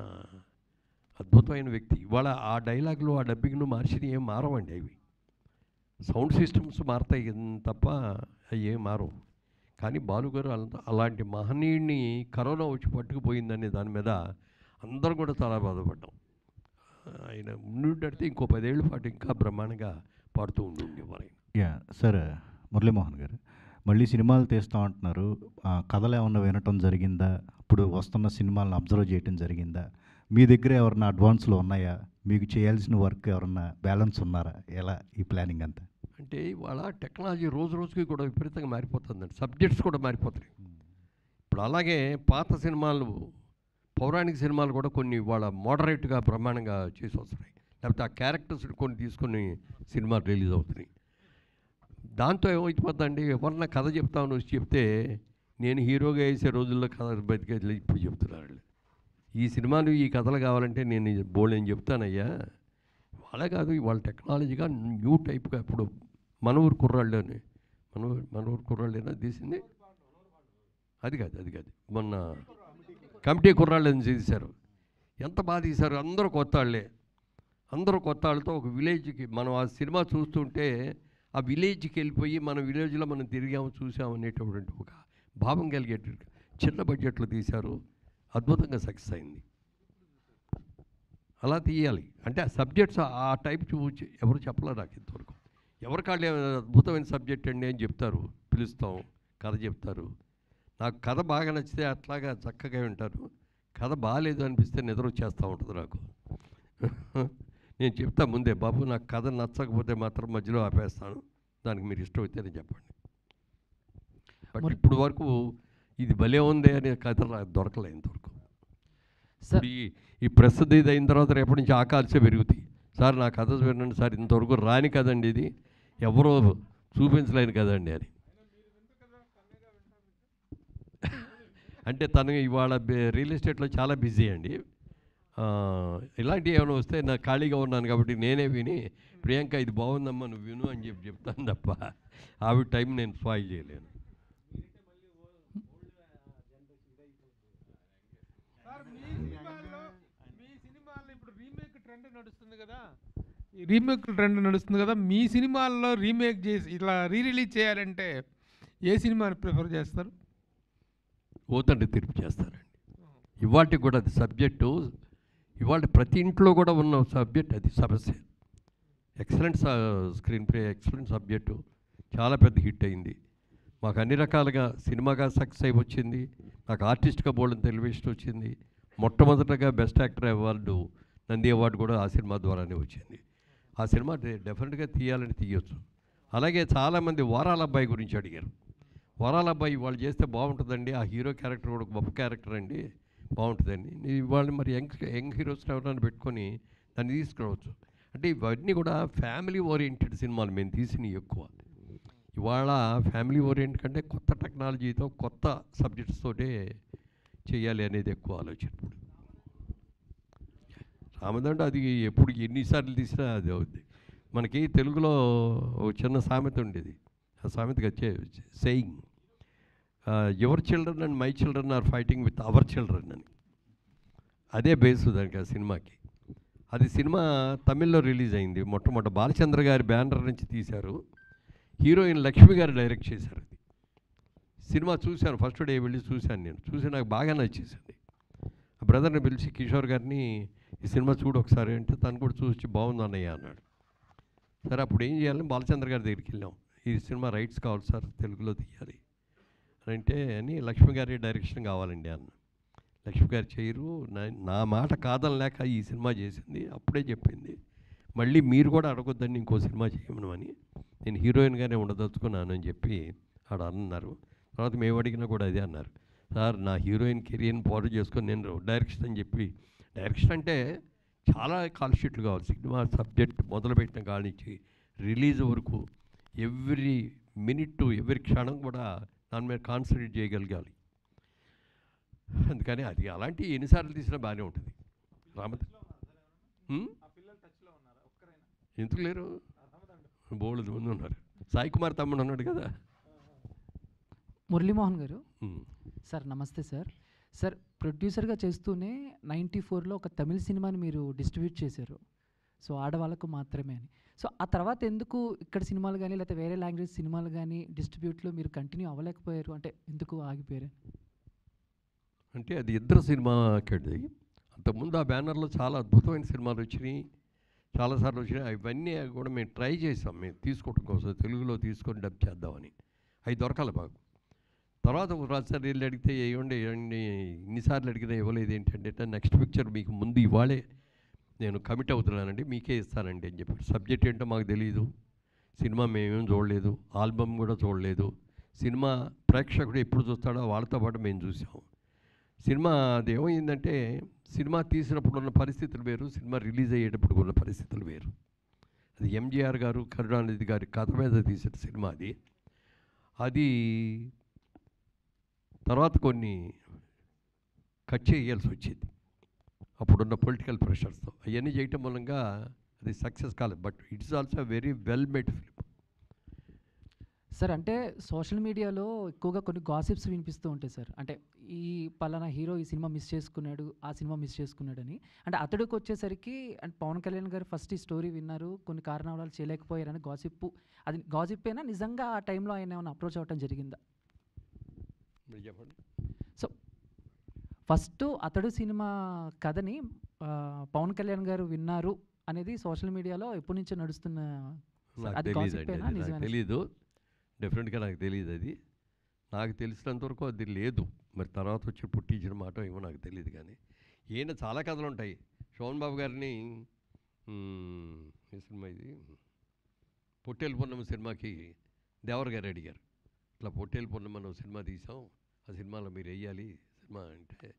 అద్భుతమైన వ్యక్తి. ఇవాళ ఆ డైలాగులు, ఆ డబ్బింగ్ను మార్చిని ఏం మారవండి, అవి సౌండ్ సిస్టమ్స్ మారుతాయి తప్ప అవి ఏం మారవు. కానీ బాలుగారు అలాంటి మహనీయుడిని కరోనా వచ్చి పట్టుకుపోయిందనే దాని మీద అందరూ కూడా చాలా బాధపడ్డాం. ఆయన ఉండుంటే ఇంకో 10 ఏళ్ళ పాటు ఇంకా బ్రహ్మాండంగా పాడుతూ ఉండేవారు. సార్ మురళీమోహన్ గారు, మళ్ళీ సినిమాలు తీస్తూ ఉంటున్నారు. కథలు ఏమన్నా వినటం జరిగిందా? ఇప్పుడు వస్తున్న సినిమాలను అబ్జర్వ్ చేయటం జరిగిందా? మీ దగ్గర ఎవరన్నా అడ్వాన్స్లో ఉన్నాయా? మీకు చేయాల్సిన వర్క్ ఎవరన్నా బ్యాలెన్స్ ఉన్నారా? ఎలా ఈ ప్లానింగ్ అంతా? అంటే ఇవాళ టెక్నాలజీ రోజు రోజుకి కూడా విపరీతంగా మారిపోతుందండి. సబ్జెక్ట్స్ కూడా మారిపోతాయి. ఇప్పుడు అలాగే పాత సినిమాలు, పౌరాణిక సినిమాలు కూడా కొన్ని ఇవాళ మోడరేట్గా బ్రహ్మాండంగా చేసి వస్తున్నాయి. లేకపోతే ఆ క్యారెక్టర్స్ కొన్ని తీసుకొని సినిమాలు రిలీజ్ అవుతున్నాయి. దాంతో ఏమైపోతుందండి, ఎవరన్నా కథ చెప్తాను చెప్తే నేను హీరోగా వేసే రోజుల్లో కథ బతికేది ఇప్పుడు చెప్తున్నారు. ఈ సినిమాలు ఈ కథలు కావాలంటే నేను బోల్డని చెప్తానయ్యా. అలా కాదు, ఇవాళ టెక్నాలజీగా న్యూ టైప్గా ఇప్పుడు మన ఊరు కుర్రాళ్ళని మన ఊరు కుర్రాళ్ళేనా తీసింది? అది కాదు మొన్న కమిటీ కుర్రాళ్ళని తీశారు. ఎంత బాగా తీశారు. అందరూ కొత్త వాళ్ళే. అందరూ కొత్త వాళ్ళతో ఒక విలేజ్కి మనం ఆ సినిమా చూస్తుంటే ఆ విలేజ్కి వెళ్ళిపోయి మన విలేజ్లో మనం తిరిగాము చూసాము అనేటటువంటి ఒక భావం కలిగేటట్టు చిన్న బడ్జెట్లో తీశారు. అద్భుతంగా సక్సెస్ అయింది. అలా తీయాలి. అంటే ఆ సబ్జెక్ట్స్ ఆ టైప్ చూసి ఎవరు చెప్పలేరు నాకు ఇంతవరకు. ఎవరికాళ్ళు అద్భుతమైన సబ్జెక్ట్ అండి అని చెప్తారు, పిలుస్తాం, కథ చెప్తారు. నాకు కథ బాగా నచ్చితే అట్లాగా చక్కగా వింటారు. కథ బాగాలేదు అనిపిస్తే నిద్ర వచ్చేస్తూ ఉంటుంది నాకు. నేను చెప్తా ముందే, బాబు నాకు కథ నచ్చకపోతే మాత్రం మధ్యలో ఆపేస్తాను, దానికి మీరు ఇష్టం అయితేనే చెప్పండి. బట్ ఇప్పుడు వరకు ఇది భలే ఉంది అనే కథ దొరకలే ఇంతవరకు. ఈ ప్రస్తుత ఇది అయిన తర్వాత రేపటి నుంచి ఆకాల్సే పెరుగుతాయి. సార్ నా కథ వినండి సార్, ఇంతవరకు రాని కదండి, ఇది ఎవరో చూపించలేని కదండి అని. అంటే తను ఇవాళ రియల్ ఎస్టేట్లో చాలా బిజీ అండి. ఇలాంటివి ఏమైనా వస్తే నాకు ఖాళీగా ఉన్నాను కాబట్టి నేనే విని, ప్రియాంక ఇది బాగుందమ్మా నువ్వు విను అని చెప్తాను తప్ప ఆవిడ టైం నేను స్పాయిల్ చేయలేను. రీమేక్ ట్రెండ్ నడుస్తుంది కదా, మీ సినిమాల్లో రీమేక్ చేసి ఇట్లా రిలీజ్ చేయాలంటే ఏ సినిమాని ప్రిఫర్ చేస్తారు? ఓతండ్రి తీర్పు చేస్తారండి. ఇవాళకి కూడా అది సబ్జెక్టు, ఇవాళ ప్రతి ఇంట్లో కూడా ఉన్న సబ్జెక్ట్ అది సమస్య. Excellent screen play, excellent subject, చాలా పెద్ద హిట్ అయింది. మాకు అన్ని రకాలుగా సినిమాగా సక్సెస్ అయి వచ్చింది. నాకు ఆర్టిస్ట్గా బోల్డెన్ టెలివిజన్ వచ్చింది. మొట్టమొదటగా best actor award, Nandi award కూడా ఆ సినిమా ద్వారానే వచ్చింది. ఆ సినిమా డెఫినెట్గా తీయాలని తీయొచ్చు. అలాగే చాలామంది వారాల అబ్బాయి గురించి అడిగారు. వారాల అబ్బాయి వాళ్ళు చేస్తే బాగుంటుందండి, ఆ హీరో క్యారెక్టర్ కూడా గొప్ప క్యారెక్టర్ అండి, బాగుంటుందండి. ఇవాళ మరి యంగ్ హీరోస్ ఎవరైనా పెట్టుకొని దాన్ని తీసుకురావచ్చు. అంటే ఇవన్నీ కూడా ఫ్యామిలీ ఓరియంటెడ్ సినిమాలు మేము తీసినవి ఎక్కువ. ఇవాళ ఫ్యామిలీ ఓరియంటెడ్ కంటే కొత్త టెక్నాలజీతో కొత్త సబ్జెక్ట్స్ తోటే చేయాలి అనేది ఎక్కువ ఆలోచన. ఇప్పుడు రామదండ అది ఎప్పుడు ఎన్నిసార్లు తీసినా అది అవుద్ది. మనకి తెలుగులో ఒక చిన్న సామెత ఉండేది. ఆ సామెతకి వచ్చే saying, your children and my children are fighting with our children అని. అదే బేసు దానికి ఆ సినిమాకి. అది సినిమా తమిళ్లో రిలీజ్ అయింది. మొట్టమొదటి బాలచంద్ర గారి బ్యానర్ నుంచి తీశారు. హీరోయిన్ లక్ష్మి గారు డైరెక్ట్ చేశారు. అది సినిమా చూశాను, ఫస్ట్ డే వెళ్ళి చూశాను. నేను చూసి నాకు బాగా నచ్చేసింది. ఆ బ్రదర్ని పిలిచి కిషోర్ గారిని ఈ సినిమా చూడు ఒకసారి అంటే తను కూడా చూసి బాగుంది అన్నయ్య అన్నాడు. సరే అప్పుడు ఏం చేయాలని బాలచంద్ర గారి దగ్గరికి వెళ్ళాం. ఈ సినిమా రైట్స్ కావాలి సార్, తెలుగులో తీయాలి అంటే అని లక్ష్మి గారి డైరెక్షన్ కావాలండి అన్న. లక్ష్మి గారు చేయరు, నా మాట కాదనలేక ఈ సినిమా చేసింది. అప్పుడే చెప్పింది మళ్ళీ మీరు కూడా అడగొద్దని ఇంకో సినిమా చేయమను అని. నేను హీరోయిన్గానే ఉండదలుచుకున్నాను అని చెప్పి ఆడ అన్నారు. తర్వాత మేము అడిగినా కూడా అదే అన్నారు, సార్ నా హీరోయిన్ కెరియర్ని పాడు చేసుకొని నేను డైరెక్షన్ అని చెప్పి. డైరెక్షన్ అంటే చాలా కాల్ షీట్లు కావాలి. సినిమా సబ్జెక్ట్ మొదలుపెట్టిన కాడి నుంచి రిలీజ్ వరకు ఎవ్రీ మినిట్ ఎవ్రీ క్షణం కూడా దాని మీద కాన్సన్ట్రేట్ చేయగలగాలి. అందుకని అది అలాంటి ఎన్నిసార్లు తీసినా బాగానే ఉంటుంది. ఎందుకు లేరు, బోల్డ్ మంది ఉన్నారు. సాయి కుమార్ తమ్ముడు ఉన్నాడు కదా. మురళీమోహన్ గారు సార్, నమస్తే సార్. సార్ ప్రొడ్యూసర్గా చేస్తూనే 94లో ఒక తమిళ సినిమాని మీరు డిస్ట్రిబ్యూట్ చేశారు, సో ఆడవాళ్ళకు మాత్రమే అని. సో ఆ తర్వాత ఎందుకు ఇక్కడ సినిమాలు కానీ లేకపోతే వేరే లాంగ్వేజ్ సినిమాలు కానీ డిస్ట్రిబ్యూట్లో మీరు కంటిన్యూ అవ్వలేకపోయారు? అంటే ఎందుకు ఆగిపోయారు? అంటే అది ఇద్దరు సినిమాకి. అంతకుముందు ఆ బ్యానర్లో చాలా అద్భుతమైన సినిమాలు వచ్చినాయి, చాలాసార్లు వచ్చినాయి. అవన్నీ కూడా మేము ట్రై చేసాం, మేము తీసుకోవడం కోసం తెలుగులో తీసుకొని డబ్ చేద్దామని. అవి దొరకాలి మాకు. తర్వాత రాజసారి వెళ్ళి అడిగితే ఏమండి ఇన్నిసార్లు అడిగినా ఇవ్వలేదు ఏంటంటే, నెక్స్ట్ పిక్చర్ మీకు ముందు ఇవాళే నేను కమిట్ అవుతున్నానండి, మీకే ఇస్తానండి అని చెప్పాడు. సబ్జెక్ట్ ఏంటో మాకు తెలియదు, సినిమా మేమేం చూడలేదు, ఆల్బమ్ కూడా చూడలేదు. సినిమా ప్రేక్షకుడు ఎప్పుడు చూస్తాడో వాళ్ళతో పాటు మేము చూసాం. సినిమా అది ఏమైందంటే, సినిమా తీసినప్పుడు ఉన్న పరిస్థితులు వేరు, సినిమా రిలీజ్ అయ్యేటప్పుడు ఉన్న పరిస్థితులు వేరు. అది ఎంజీఆర్ గారు కరుణానిధి గారి కథ మీద తీసిన సినిమా అది. అది తర్వాత కొన్ని కట్ చేయాల్సి వచ్చింది అప్పుడున్న పొలిటికల్ ప్రెషర్స్తో. అవన్నీ చేయటం మూలంగా అది సక్సెస్ కాలేదు. But it's also very well made film. Sir అంటే సోషల్ మీడియాలో ఎక్కువగా కొన్ని గాసిప్స్ వినిపిస్తూ ఉంటాయి సార్. అంటే ఈ పలానా హీరో ఈ సినిమా మిస్ చేసుకున్నాడు, ఆ సినిమా మిస్ చేసుకున్నాడని. అంటే అతడికి వచ్చేసరికి అంటే పవన్ కళ్యాణ్ గారు ఫస్ట్ ఈ స్టోరీ విన్నారు, కొన్ని కారణాల వల్ల చేయలేకపోయారని గాసిప్. అది గాసిప్ అయినా నిజంగా ఆ టైంలో ఆయన ఏమైనా అప్రోచ్ అవ్వటం జరిగిందా? చెప్పండి. సో ఫస్ట్ అతడు సినిమా కథని పవన్ కళ్యాణ్ గారు విన్నారు అనేది సోషల్ మీడియాలో ఎప్పటి నుంచో నడుస్తున్న. అది గాసిప్ అయినా నిజమేనా? తెలీదు, డెఫినెట్గా నాకు తెలియదు. అది నాకు తెలిసినంతవరకు అది లేదు. మరి తర్వాత వచ్చి పుట్టించిన మాట ఏమో నాకు తెలియదు. కానీ ఈయన చాలా కథలు ఉంటాయి. శోభన్ బాబు గారిని ఈ సినిమా ఇది పొట్టేలు పున్నమ సినిమాకి దేవర్ గారు అడిగారు, ఇట్లా పొట్టేలు పున్నమ మనం సినిమా తీసాం, ఆ సినిమాలో మీరు వేయాలి సినిమా అంటే,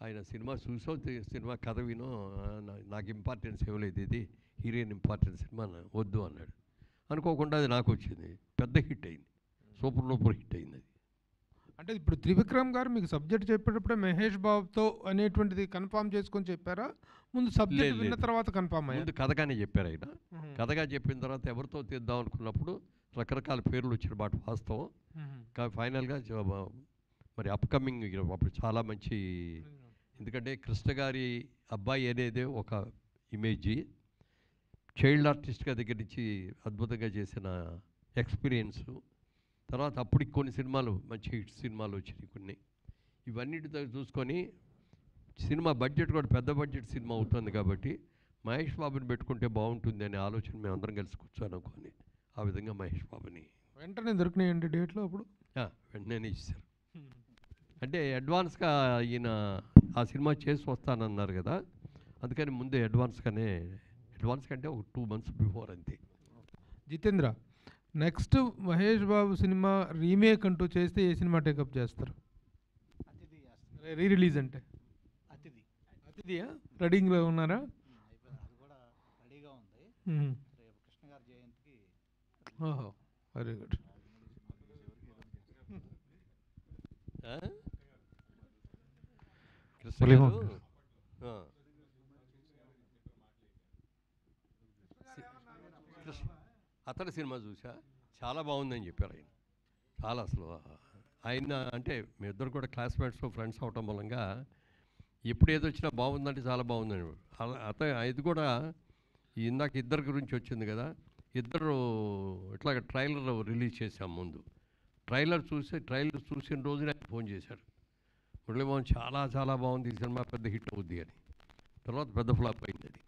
ఆయన సినిమా చూసో సినిమా కథ వినో నాకు ఇంపార్టెన్స్ ఇవ్వలేదు, ఇది హీరోయిన్ ఇంపార్టెన్స్ సినిమా వద్దు అన్నాడు. అనుకోకుండా అది నాకు వచ్చింది, పెద్ద హిట్ అయింది, సూపర్ డూపర్ హిట్ అయింది. అది అంటే ఇప్పుడు త్రివిక్రమ్ గారు మీకు సబ్జెక్ట్ చెప్పేటప్పుడే మహేష్ బాబుతో అనేటువంటిది కన్ఫామ్ చేసుకొని చెప్పారా, ముందు సబ్జెక్ట్ విన్న తర్వాత కన్ఫామ్ అయ్యారు? ముందు కథగానే చెప్పారు ఆయన. కథగా చెప్పిన తర్వాత ఎవరితో తీద్దాం అనుకున్నప్పుడు రకరకాల పేర్లు వచ్చిన మాట వాస్తవం. కానీ ఫైనల్గా మరి అప్కమింగ్ అప్పుడు చాలా మంచి, ఎందుకంటే కృష్ణ గారి అబ్బాయి అనేది ఒక ఇమేజ్, చైల్డ్ ఆర్టిస్ట్గా దగ్గర నుంచి అద్భుతంగా చేసిన ఎక్స్పీరియన్సు, తర్వాత అప్పటికి కొన్ని సినిమాలు మంచి హిట్ సినిమాలు వచ్చినాయి కొన్ని. ఇవన్నిటితో చూసుకొని సినిమా బడ్జెట్ కూడా పెద్ద బడ్జెట్ సినిమా అవుతుంది కాబట్టి మహేష్ బాబుని పెట్టుకుంటే బాగుంటుంది అనే ఆలోచన మేము అందరం కలిసి కూర్చొని అనుకొని ఆ విధంగా మహేష్ బాబుని వెంటనే దొరికినాయండి డేట్లో అప్పుడు? వెంటనే ఇచ్చారు. అంటే అడ్వాన్స్గా ఈయన ఆ సినిమా చేసి వస్తానన్నారు కదా, అందుకని ముందే అడ్వాన్స్ కంటే ఒక 2 months బిఫోర్ అంతే. Jitendra, next Mahesh Babu cinema remake అంటూ చేస్తే ఏ సినిమా టేకప్ చేస్తారు? రీ రిలీజ్ అంటే అతిథియా? రెడీలో ఉన్నారా? ఓహో, వెరీ గుడ్. అతని సినిమా చూసా, చాలా బాగుందని చెప్పారు ఆయన. చాలా అసలు ఆయన అంటే మీ ఇద్దరు కూడా క్లాస్మేట్స్ ఫ్రెండ్స్ అవటం మూలంగా ఎప్పుడు ఏది వచ్చినా బాగుందంటే చాలా బాగుందని. ఇది కూడా ఇందాక ఇద్దరి గురించి వచ్చింది కదా, ఇద్దరు ఇట్లాగ ట్రైలర్ రిలీజ్ చేసాం ముందు. ట్రైలర్ చూసిన రోజునే ఫోన్ చేశాడు, మురళీమోహన్ చాలా చాలా బాగుంది ఈ సినిమా, పెద్ద హిట్ అవుద్ది అని. తర్వాత పెద్ద ఫ్లాప్ అయింది అది.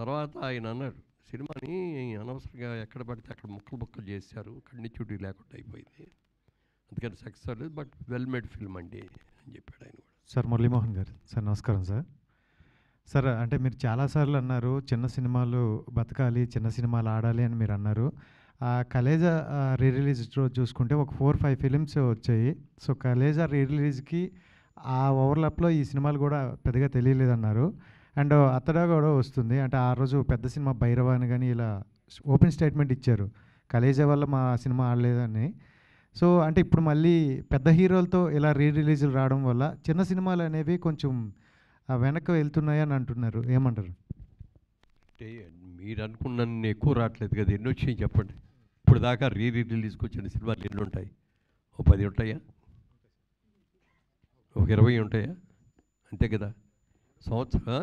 తర్వాత ఆయన అన్నాడు, సినిమాని అనవసరంగా ఎక్కడ పడితే అక్కడ ముక్కలు చేశారు, కంటిన్యూటీ లేకుండా అయిపోయింది, అందుకని సక్సెస్ అవ్వలేదు, బట్ వెల్ మేడ్ ఫిల్మ్ అండి అని చెప్పాడు ఆయన కూడా. సార్ మురళీమోహన్ గారు సార్ నమస్కారం సార్. సార్ అంటే మీరు చాలాసార్లు అన్నారు చిన్న సినిమాలు బతకాలి, చిన్న సినిమాలు ఆడాలి అని మీరు అన్నారు. కలేజా రీ రిలీజ్ చూసుకుంటే ఒక 4-5 ఫిలిమ్స్ వచ్చాయి. సో కలేజా రీ రిలీజ్కి ఆ ఓవర్లాప్లో ఈ సినిమాలు కూడా పెద్దగా తెలియలేదన్నారు. అండ్ అతడా కూడా వస్తుంది అంటే ఆ రోజు పెద్ద సినిమా భైరవ అని కానీ ఇలా ఓపెన్ స్టేట్మెంట్ ఇచ్చారు, కలేజా వల్ల మా సినిమా ఆడలేదని. సో అంటే ఇప్పుడు మళ్ళీ పెద్ద హీరోలతో ఇలా రీ రిలీజులు రావడం వల్ల చిన్న సినిమాలు అనేవి కొంచెం వెనక్కి వెళ్తున్నాయి అని అంటున్నారు, ఏమంటారు? అంటే మీరు అనుకున్న ఎక్కువ రావట్లేదు కదా, ఎన్ని వచ్చాయి చెప్పండి. ఇప్పుడు దాకా రీ రిలీజ్కి వచ్చిన సినిమాలు ఎన్ని ఉంటాయి? ఓ 10 ఉంటాయా, ఒక 20 ఉంటాయా, అంతే కదా సంవత్సరం.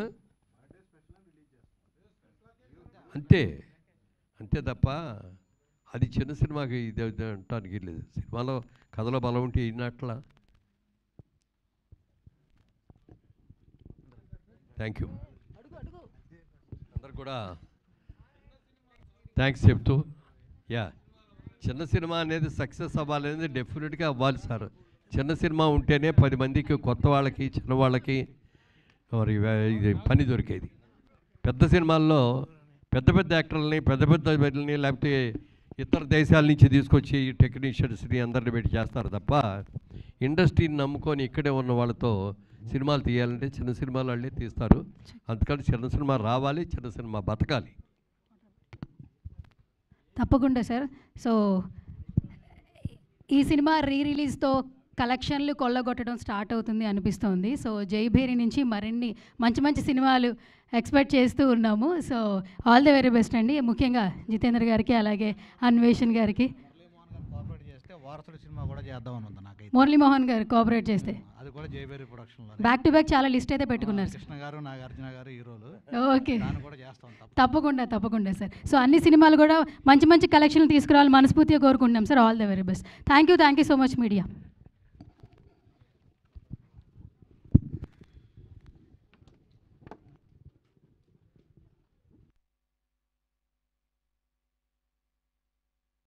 అంతే తప్ప అది చిన్న సినిమాకి ఇది అంటానికి లేదు. సినిమాలో కథలో బలం ఉంటే ఇన్నట్లా. Thank you. గారు కూడా థ్యాంక్స్ చెప్తూ, యా చిన్న సినిమా అనేది సక్సెస్ అవ్వాలనేది డెఫినెట్గా అవ్వాలి సార్. చిన్న సినిమా ఉంటేనే 10 మందికి, కొత్త వాళ్ళకి, చిన్నవాళ్ళకి మరి ఇది పని దొరికేది. పెద్ద సినిమాల్లో పెద్ద పెద్ద యాక్టర్లని, పెద్ద పెద్ద వీళ్ళని, లేకపోతే ఇతర దేశాల నుంచి తీసుకొచ్చి టెక్నీషియన్స్ని అందరిని పెట్టి చేస్తారు తప్ప ఇండస్ట్రీని నమ్ముకొని ఇక్కడే ఉన్న వాళ్ళతో సినిమాలు తీయాలంటే చిన్న సినిమాలు వాళ్ళే తీస్తారు. అందుకని చిన్న సినిమా రావాలి, చిన్న సినిమా బతకాలి. తప్పకుండా సార్. సో ఈ సినిమా రిలీజ్తో కలెక్షన్లు కొల్లగొట్టడం స్టార్ట్ అవుతుంది అనిపిస్తోంది. సో జైభేరి నుంచి మరిన్ని మంచి మంచి సినిమాలు ఎక్స్పెక్ట్ చేస్తూ ఉన్నాము. So all the very best అండి. ముఖ్యంగా జితేంద్ర గారికి, అలాగే అన్వేషణ్ గారికి. వారసుడు సినిమా కూడా చేద్దామని ఉంది నాకైతే. మురళీమోహన్ గారు కోఆపరేట్ చేస్తే అది కూడా జైబేరి ప్రొడక్షన్లో బ్యాక్ టు బ్యాక్ చాలా లిస్ట్ అయితే పెట్టుకున్నారు. కృష్ణ గారు, నాగార్జున గారు హీరోలు. ఓకే, దాన్ని కూడా చేస్తాం తప్పకుండా సార్. సో అన్ని సినిమాలు కూడా మంచి మంచి కలెక్షన్లు తీసుకురావాలి మనస్ఫూర్తిగా కోరుకుంటున్నాం sir. All the very best. Thank you so much media.